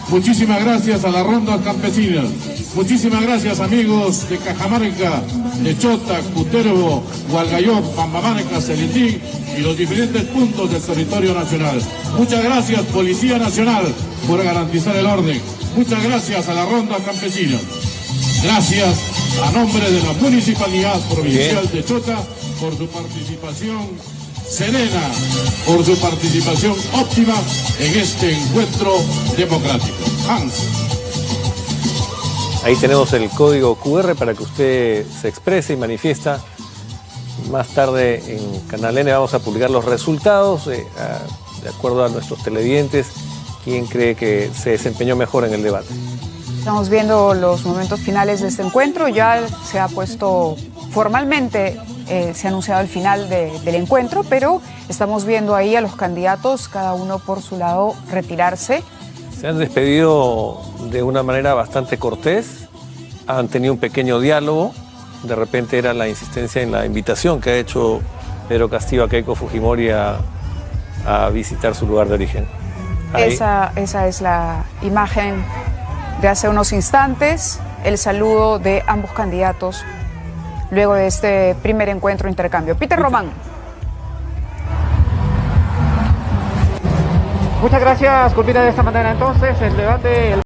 Speaker 5: Muchísimas gracias a las rondas campesinas. Muchísimas gracias amigos de Cajamarca, de Chota, Cutervo, Hualgayoc, Pambamarca, Celitín y los diferentes puntos del territorio nacional. Muchas gracias Policía Nacional por garantizar el orden. Muchas gracias a la ronda campesina. Gracias a nombre de la Municipalidad Provincial de Chota por su participación serena, por su participación óptima en este encuentro democrático. Hans.
Speaker 4: Ahí tenemos el código QR para que usted se exprese y manifiesta. Más tarde en Canal N vamos a publicar los resultados de acuerdo a nuestros televidentes, quién cree que se desempeñó mejor en el debate.
Speaker 1: Estamos viendo los momentos finales de este encuentro. Ya se ha puesto formalmente, se ha anunciado el final del encuentro, pero estamos viendo ahí a los candidatos, cada uno por su lado, retirarse.
Speaker 4: Se han despedido de una manera bastante cortés, han tenido un pequeño diálogo, de repente era la insistencia en la invitación que ha hecho Pedro Castillo a Keiko Fujimori a visitar su lugar de origen.
Speaker 1: Esa es la imagen de hace unos instantes, el saludo de ambos candidatos luego de este primer encuentro intercambio. Peter Román.
Speaker 2: Muchas gracias. Culmina de esta manera entonces el debate.